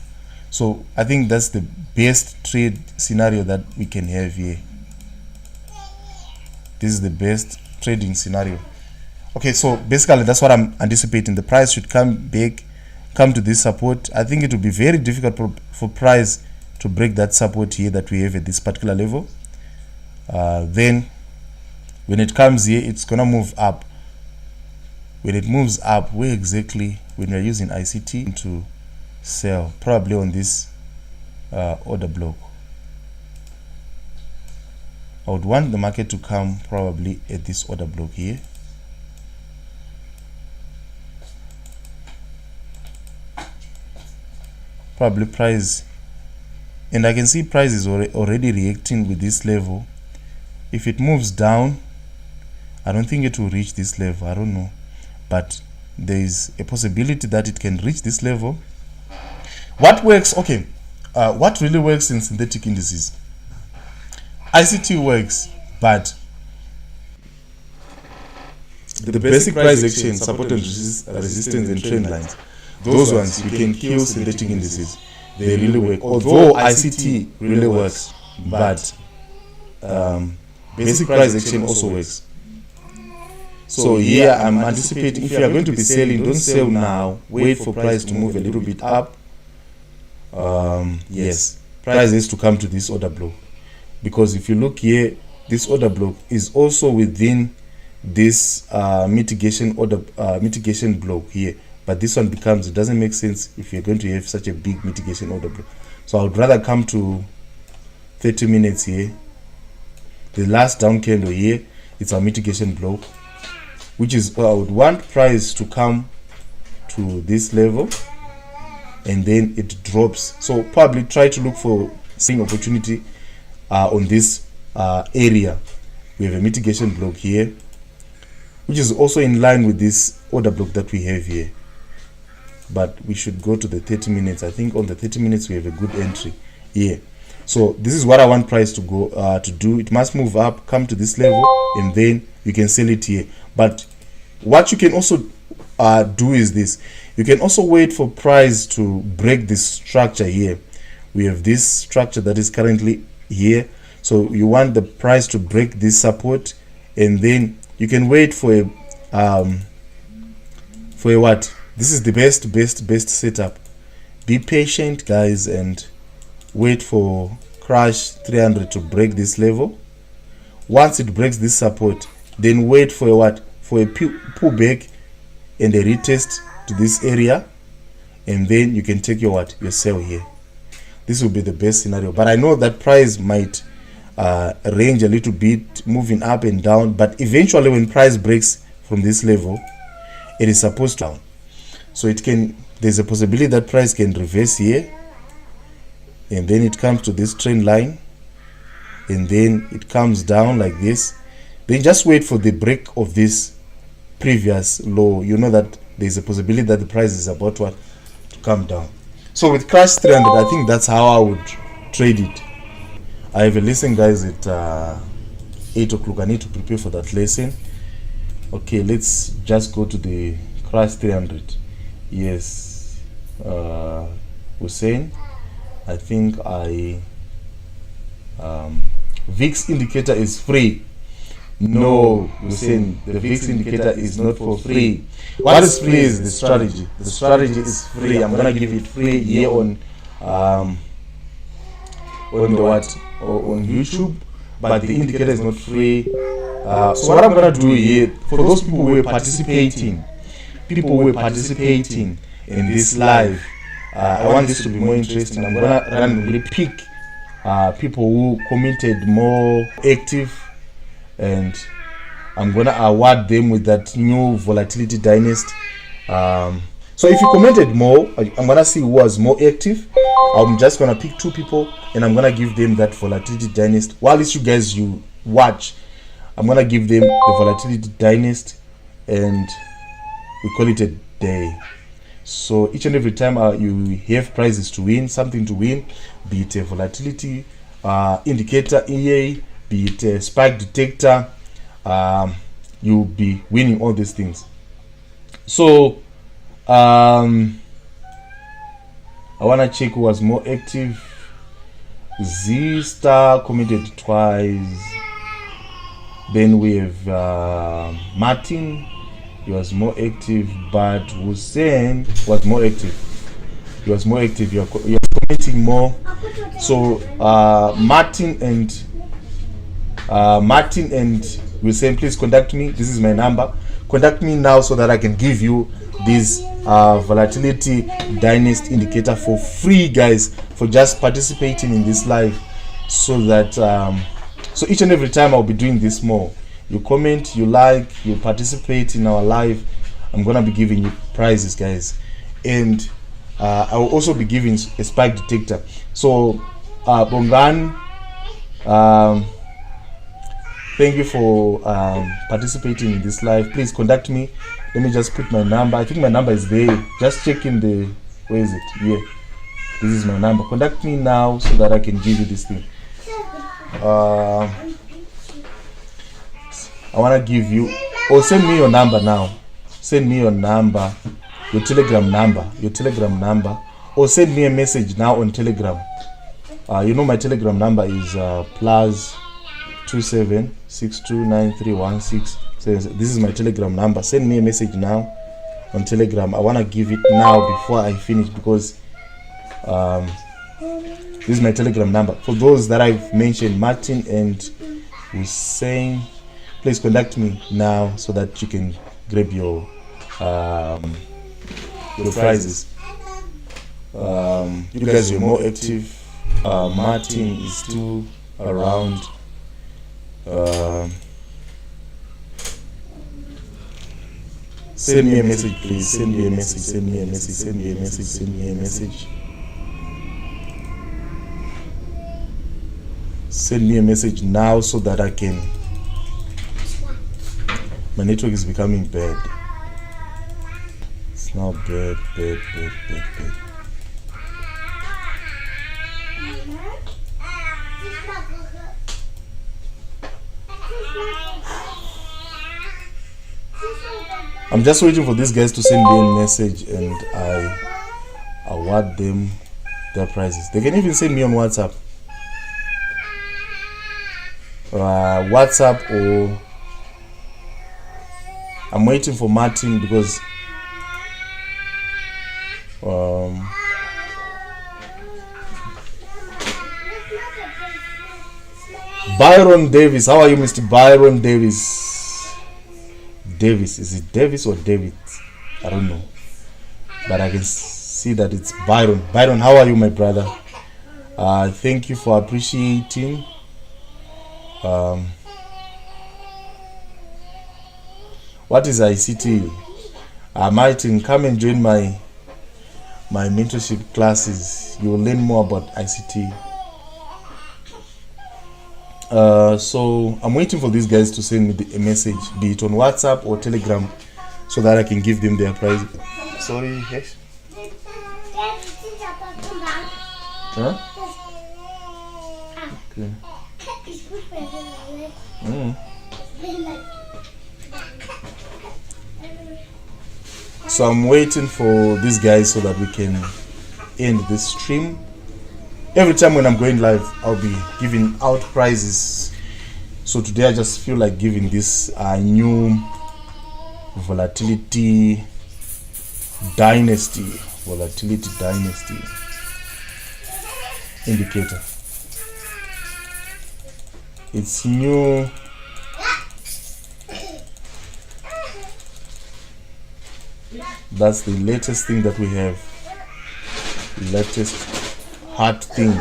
So I think that's the best trade scenario that we can have here. This is the best trading scenario. Okay, so basically that's what I'm anticipating. The price should come to this support. I think it will be very difficult for price to break that support here that we have at this particular level. Then when it comes here, it's gonna move up. When it moves up, where exactly, when we're using ICT to sell, probably on this order block. I would want the market to come probably at this order block here. Probably price, and I can see price is already reacting with this level. If it moves down, I don't think it will reach this level. I don't know, but there is a possibility that it can reach this level. What works? Okay, what really works in synthetic indices? ICT works, but the basic price action, support and resistance and trend lines, those ones you can kill synthetic indices. They really work. Although ICT really works, but basic price action also works. So here I'm anticipating, if you are going to be selling, don't sell now. Wait for price to move a little bit up. Yes, price has to come to this order block, because if you look here, this order block is also within this mitigation block here. But this one becomes, it doesn't make sense if you're going to have such a big mitigation order block. So I would rather come to 30 minutes here. The last down candle here, it's our mitigation block, which is, I would want price to come to this level and then it drops. So probably try to look for selling opportunity on this area. We have a mitigation block here, which is also in line with this order block that we have here. But we should go to the 30 minutes. I think on the 30 minutes we have a good entry here. So this is what I want price to go to do. It must move up, come to this level, and then you can sell it here. But what you can also do is this. You can also wait for price to break this structure here. We have this structure that is currently here. So you want the price to break this support, and then you can wait for a what? This is the best setup. Be patient, guys, and wait for crash 300 to break this level. Once it breaks this support, then wait for a what? For a pullback and a retest to this area, and then you can take your what? Your sell here. This will be the best scenario. But I know that price might range a little bit, moving up and down, but eventually when price breaks from this level, it is supposed to down. So it can, there's a possibility that price can reverse here, and then it comes to this trend line, and then it comes down like this. Then just wait for the break of this previous low. You know that there's a possibility that the price is about to come down. So with crash 300, I think that's how I would trade it. I have a lesson, guys, at 8 o'clock. I need to prepare for that lesson. Okay, let's just go to the crash 300. Yes, Hussein, I think VIX indicator is free. No, Hussein, the VIX indicator is not for free. What is free is the strategy. The strategy is free. I'm gonna give it free here on the what, on YouTube, but the indicator is not free. So what I'm gonna do here, for those people who are participating in this live, I want this to be more interesting. I'm gonna randomly pick people who commented more active, and I'm gonna award them with that new Volatility Dynasty. So if you commented more, I'm gonna see who was more active. I'm just gonna pick 2 people and I'm gonna give them that Volatility Dynasty. While it's you guys you watch, I'm gonna give them the Volatility Dynasty, and we call it a day. So each and every time you have prizes to win, something to win, be it a volatility indicator EA, be it a spike detector, you'll be winning all these things. So I want to check who was more active. Z Star commented twice. Then we have Martin. He was more active, but Hussein was more active. He was more active. You're commenting more. So Martin and Hussein, please contact me. This is my number. Contact me now so that I can give you this volatility dynasty indicator for free, guys, for just participating in this live. So that so each and every time I'll be doing this more. You comment, you like, you participate in our live. I'm gonna be giving you prizes, guys, and I will also be giving a spike detector. So Bongan, thank you for participating in this live. Please contact me. Let me just put my number. I think my number is there. Just check in the, where is it? Yeah, this is my number. Contact me now so that I can give you this thing. I want to give you, or send me your number now. Send me your number, your telegram number, or send me a message now on Telegram. You know my Telegram number is +27629316. This is my Telegram number. Send me a message now on Telegram. I want to give it now before I finish, because this is my Telegram number. For those that I've mentioned, Martin and Hussein, please contact me now so that you can grab your prizes. You guys are more active. Martin is still around. Send me a message, please. Send me a message. Send me a message now so that I can. My network is becoming bad. It's now bad. I'm just waiting for these guys to send me a message, and I award them their prizes. They can even send me on WhatsApp. Or I'm waiting for Martin, because Byron Davis. How are you, Mr. Byron Davis? Is it Davis or David? I don't know, but I can see that it's Byron. How are you, my brother? Thank you for appreciating. What is ICT? Martin, come and join my mentorship classes. You will learn more about ICT. So I'm waiting for these guys to send me a message, be it on WhatsApp or Telegram, so that I can give them their prize. Sorry, yes. Huh? Okay. So I'm waiting for these guys so that we can end this stream. Every time when I'm going live, I'll be giving out prizes. So today I just feel like giving this new volatility dynasty indicator. It's new. That's the latest thing that we have. Latest hot thing.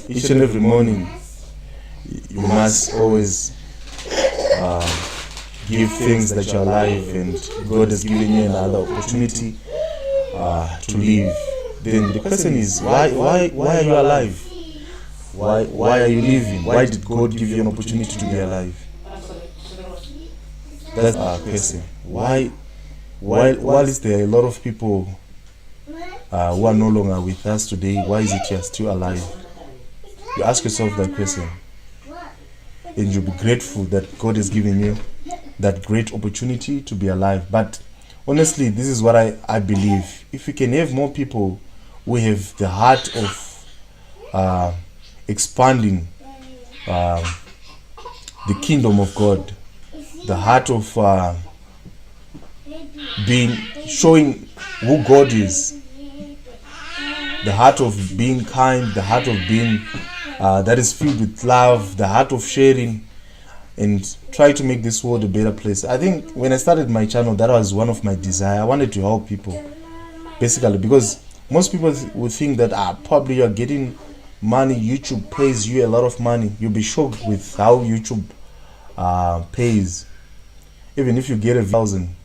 Each and every morning, you must always give thanks that you're alive and God has given you another opportunity to live. Then the question is, why are you alive? Why are you living? Why did God give you an opportunity to be alive? That's our question. Why is there a lot of people who are no longer with us today? Why is it you're still alive? You ask yourself that question. and you'll be grateful that God is giving you that great opportunity to be alive. But honestly, this is what I believe. If we can have more people who have the heart of expanding the kingdom of God, the heart of showing who God is, the heart of being kind, the heart of being that is filled with love, the heart of sharing, and try to make this world a better place. I think when I started my channel, that was one of my desires. I wanted to help people, basically, because most people would think that probably you're getting money, YouTube pays you a lot of money. You'll be shocked with how YouTube pays. Even if you get 30,000,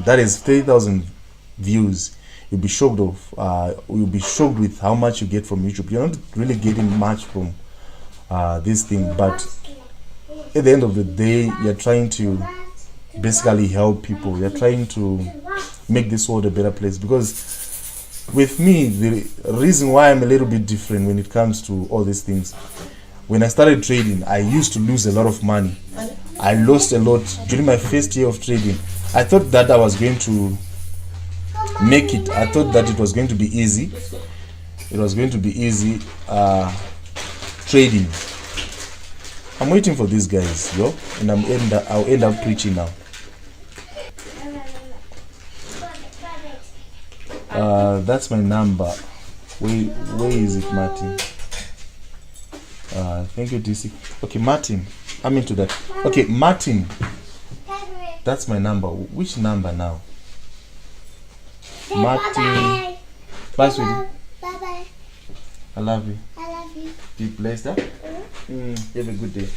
that is 30,000 views, you'll be shocked with how much you get from YouTube. You're not really getting much from this thing, but at the end of the day, you're trying to basically help people. You're trying to make this world a better place. Because with me, the reason why I'm a little bit different when it comes to all these things, when I started trading, I used to lose a lot of money. I lost a lot during my first year of trading. I thought that I was going to make it. I thought that it was going to be easy. It was going to be easy trading. I'm waiting for these guys, yo, and I'll end up preaching now. That's my number. Where is it, Martin? Thank you, DC. Okay, Martin, I'm into that. Okay, Martin, that's my number. Which number now? Martin. Bye, sweetie. Bye. I love you. I love you. Be blessed, huh? Have a good day.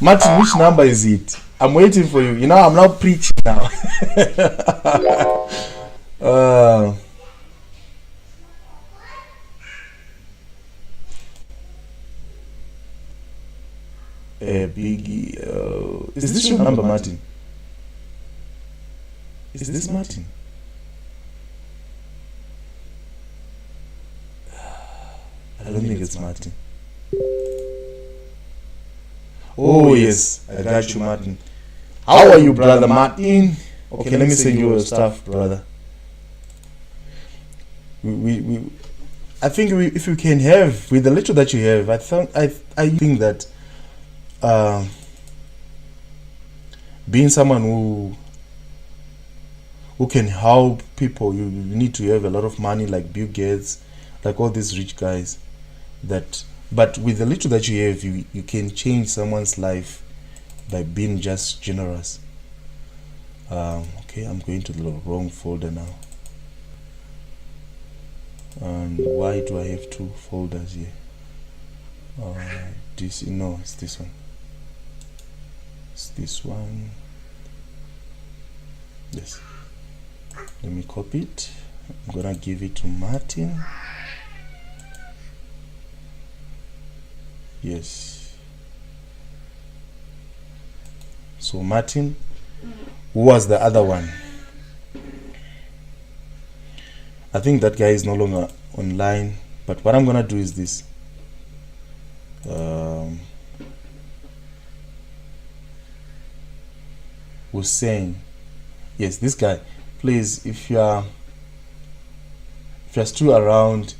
Martin, which number is it? I'm waiting for you. You know, I'm not preaching now. Biggie. Is this your number, Martin? Is this Martin? I don't think it's Martin. Oh yes, I got you, Martin. How are you, brother Martin? Okay, let me send you your stuff, brother. I think if you can have, with the little that you have, I think that being someone who can help people, you need to have a lot of money, like Bill Gates, like all these rich guys. But with the little that you have, you can change someone's life by being just generous. Okay, I'm going to the wrong folder now. And why do I have two folders here? It's this one. It's this one. Yes. Let me copy it. I'm gonna give it to Martin. Yes. So Martin, who was the other one? I think that guy is no longer online, but what I'm gonna do is this. Hussein. Yes, this guy. Please, if you're still around,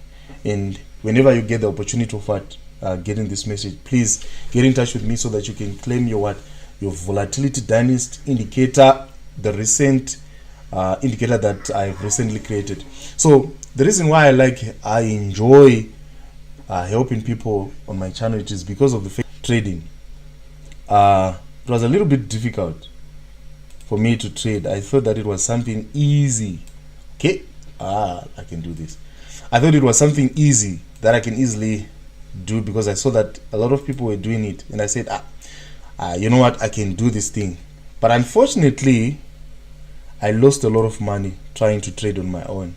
and whenever you get the opportunity of getting this message, please get in touch with me so that you can claim your volatility dynasty indicator, the recent indicator that I've recently created. So the reason why I enjoy helping people on my channel, it is because of the trading. It was a little bit difficult for me to trade. I thought that it was something easy. Okay, I can do this. I thought it was something easy that I can easily do because I saw that a lot of people were doing it, and I said, you know what, I can do this thing. But unfortunately, I lost a lot of money trying to trade on my own.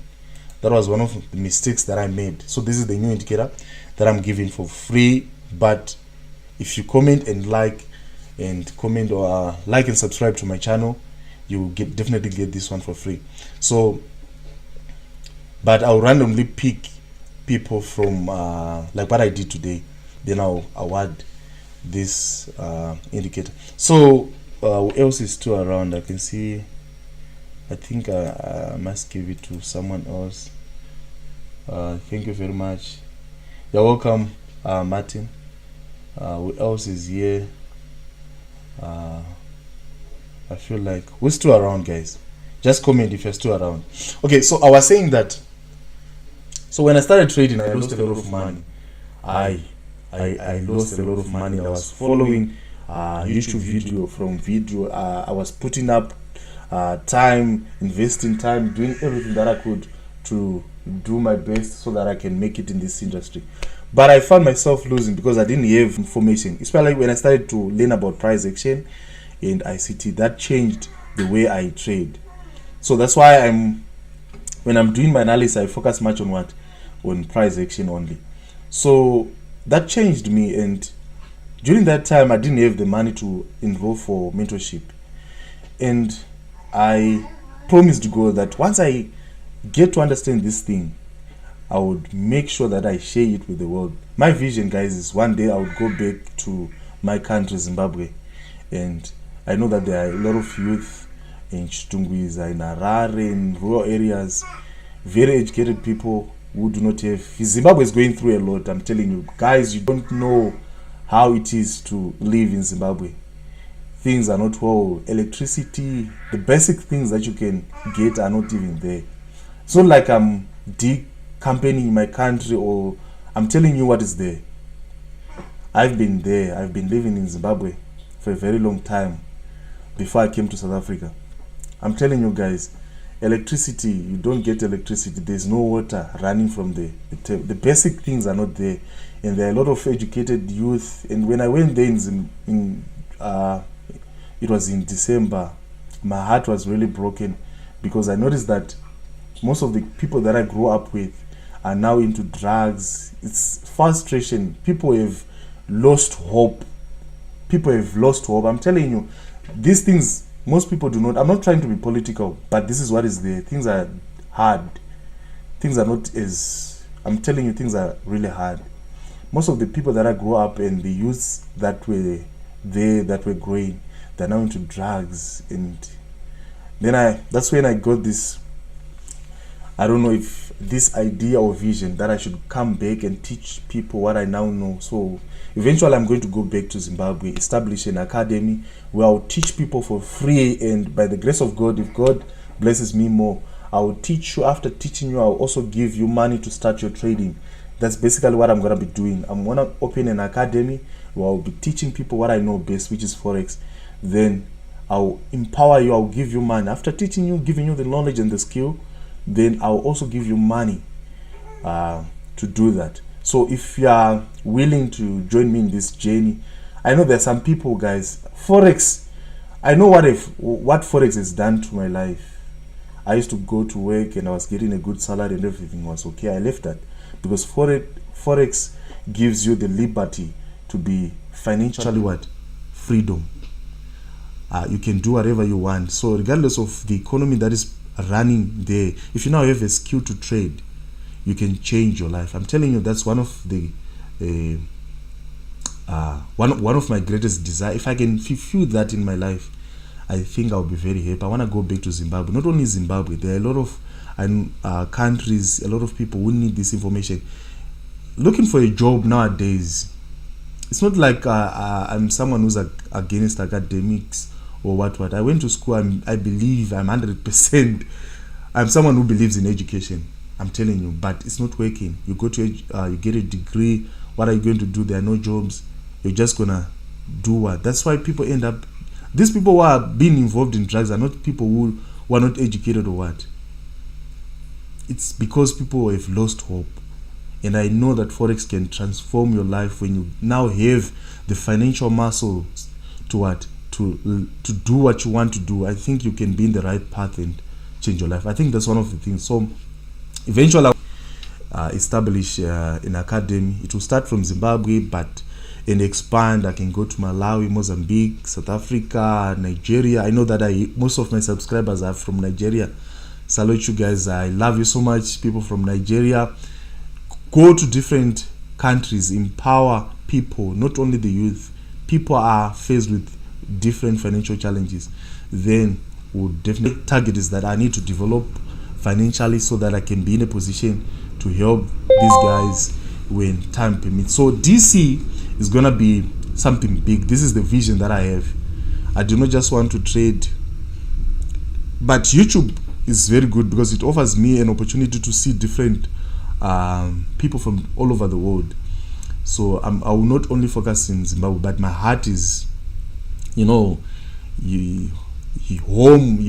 That was one of the mistakes that I made. So this is the new indicator that I'm giving for free. But if you comment and like and subscribe to my channel, you will definitely get this one for free. So, but I'll randomly pick people from like what I did today, then I'll award this indicator. So who else is still around? I can see, I think I must give it to someone else. Thank you very much. You're welcome, Martin. Who else is here? I feel like we're still around, guys. Just comment if you're still around. Okay, so I was saying that, so when I started trading, I lost a lot of money. I lost a lot of money. I was following YouTube video from video. I was putting up time, investing time, doing everything that I could to do my best so that I can make it in this industry. But I found myself losing because I didn't have information, especially when I started to learn about price action and ICT. That changed the way I trade. So that's why when I'm doing my analysis, I focus much on what? On price action only. So that changed me, and during that time I didn't have the money to enroll for mentorship. And I promised God that once I get to understand this thing, I would make sure that I share it with the world. My vision, guys, is one day I would go back to my country, Zimbabwe. And I know that there are a lot of youth in Chitungwiza, in Harare, in rural areas, very educated people who do not have. Zimbabwe is going through a lot. I'm telling you, guys, you don't know how it is to live in Zimbabwe. Things are not well. Electricity, the basic things that you can get are not even there. It's not like I'm company in my country, or I'm telling you what is there. I've been there. I've been living in Zimbabwe for a very long time before I came to South Africa. I'm telling you guys, electricity, you don't get electricity. There's no water running from there. The basic things are not there, and there are a lot of educated youth. And when I went there it was in December, my heart was really broken because I noticed that most of the people that I grew up with are now into drugs. It's frustration. People have lost hope. I'm telling you, these things, most people do not. I'm not trying to be political, but this is what is there. Things are hard. Things are not as, I'm telling you, things are really hard. Most of the people that I grew up and the youths that were there, that were growing, they're now into drugs. And then that's when I got this, I don't know if this idea or vision that I should come back and teach people what I now know. So eventually I'm going to go back to Zimbabwe, establish an academy where I'll teach people for free, and by the grace of God, if God blesses me more, I will teach you. After teaching you, I'll also give you money to start your trading. That's basically what I'm going to be doing. I'm going to open an academy where I'll be teaching people what I know best, which is Forex. Then I'll empower you, I'll give you money. After teaching you, giving you the knowledge and the skill, then I'll also give you money to do that. So if you are willing to join me in this journey, I know there's some people, guys, Forex, I know what Forex has done to my life. I used to go to work and I was getting a good salary and everything was okay. I left that because Forex gives you the liberty to be financially what? Freedom. You can do whatever you want. So regardless of the economy that is running there, if you now have a skill to trade, you can change your life. I'm telling you, that's one of the one of my greatest desires. If I can fulfill that in my life, I think I'll be very happy. I want to go back to Zimbabwe. Not only Zimbabwe, there are a lot of countries, a lot of people who need this information. Looking for a job nowadays, it's not like I'm someone who's against academics or what. I went to school. I believe I'm 100%. I'm someone who believes in education. I'm telling you, but it's not working. You go to you get a degree. What are you going to do? There are no jobs. You're just gonna do what? That's why people end up. These people who are being involved in drugs are not people who are not educated or what. It's because people have lost hope. And I know that Forex can transform your life when you now have the financial muscles to what? To do what you want to do. I think you can be in the right path and change your life. I think that's one of the things. So eventually I'll establish an academy. It will start from Zimbabwe, but and expand. I can go to Malawi, Mozambique, South Africa, Nigeria. I know that most of my subscribers are from Nigeria. Salute you guys. I love you so much, people from Nigeria. go to different countries, empower people, not only the youth. People are faced with different financial challenges. Then we'll definitely target is that I need to develop financially so that I can be in a position to help these guys when time permits. So DC is gonna be something big. This is the vision that I have. I do not just want to trade, but YouTube is very good because it offers me an opportunity to see different people from all over the world. So I will not only focus in Zimbabwe, but my heart is, you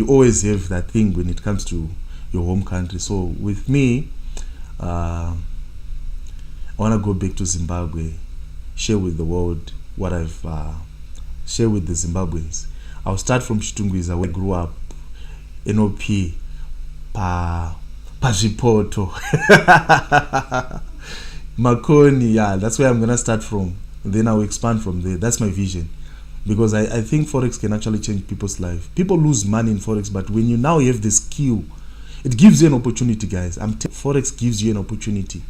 always have that thing when it comes to your home country. So with me, I want to go back to Zimbabwe, share with the world what I've share with the Zimbabweans. I'll start from Chitungwiza, where I grew up, NOP, Pazvipoto, Makoni. Yeah, that's where I'm gonna start from. Then I'll expand from there. That's my vision, because I think Forex can actually change people's life. People lose money in Forex, but when you now have the skill, it gives you an opportunity, guys. Forex gives you an opportunity.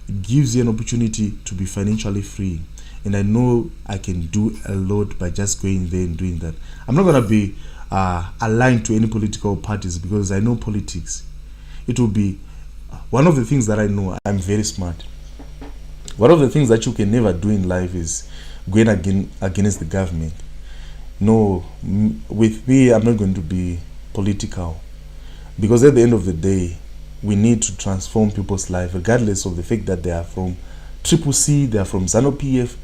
It gives you an opportunity to be financially free. And I know I can do a lot by just going there and doing that. I'm not going to be aligned to any political parties, because I know politics. It will be one of the things that I know. I'm very smart. One of the things that you can never do in life is going against the government. No, with me, I'm not going to be political, because at the end of the day, we need to transform people's life, regardless of the fact that they are from CCC, they are from ZANU-PF,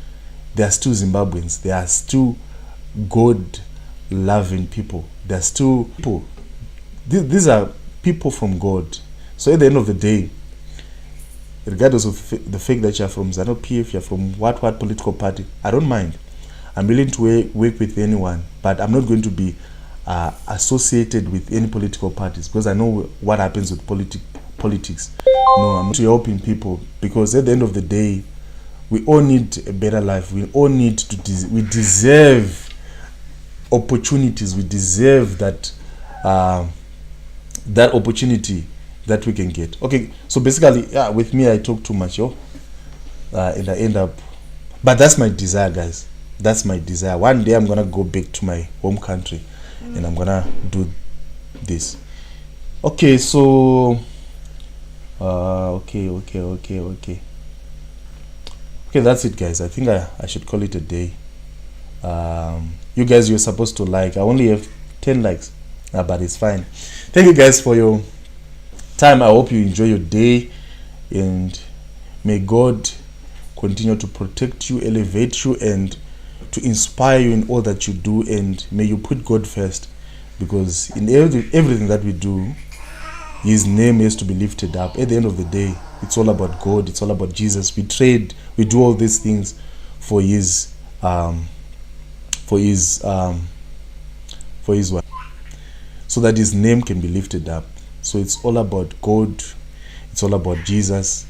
they are still Zimbabweans, they are still God-loving people, they are still people. These are people from God. So at the end of the day, regardless of the fact that you're from ZANU-PF, you're from what political party, I don't mind. I'm willing to work with anyone, but I'm not going to be associated with any political parties, because I know what happens with politics. No, I'm helping people, because at the end of the day, we all need a better life. We all need to we deserve opportunities. We deserve that that opportunity that we can get. Okay, so basically, with me, I talk too much, and I end up. But that's my desire, guys. That's my desire. One day I'm gonna go back to my home country, and I'm gonna do this. Okay, so okay, that's it, guys. I think I should call it a day. You guys, you're supposed to like. I only have 10 likes, but it's fine. Thank you guys for your time. I hope you enjoy your day, and may God continue to protect you, elevate you, and to inspire you in all that you do. And may you put God first, because in everything that we do, His name has to be lifted up. At the end of the day, it's all about God. It's all about Jesus. We trade, we do all these things for His what? So that His name can be lifted up. So it's all about God. It's all about Jesus.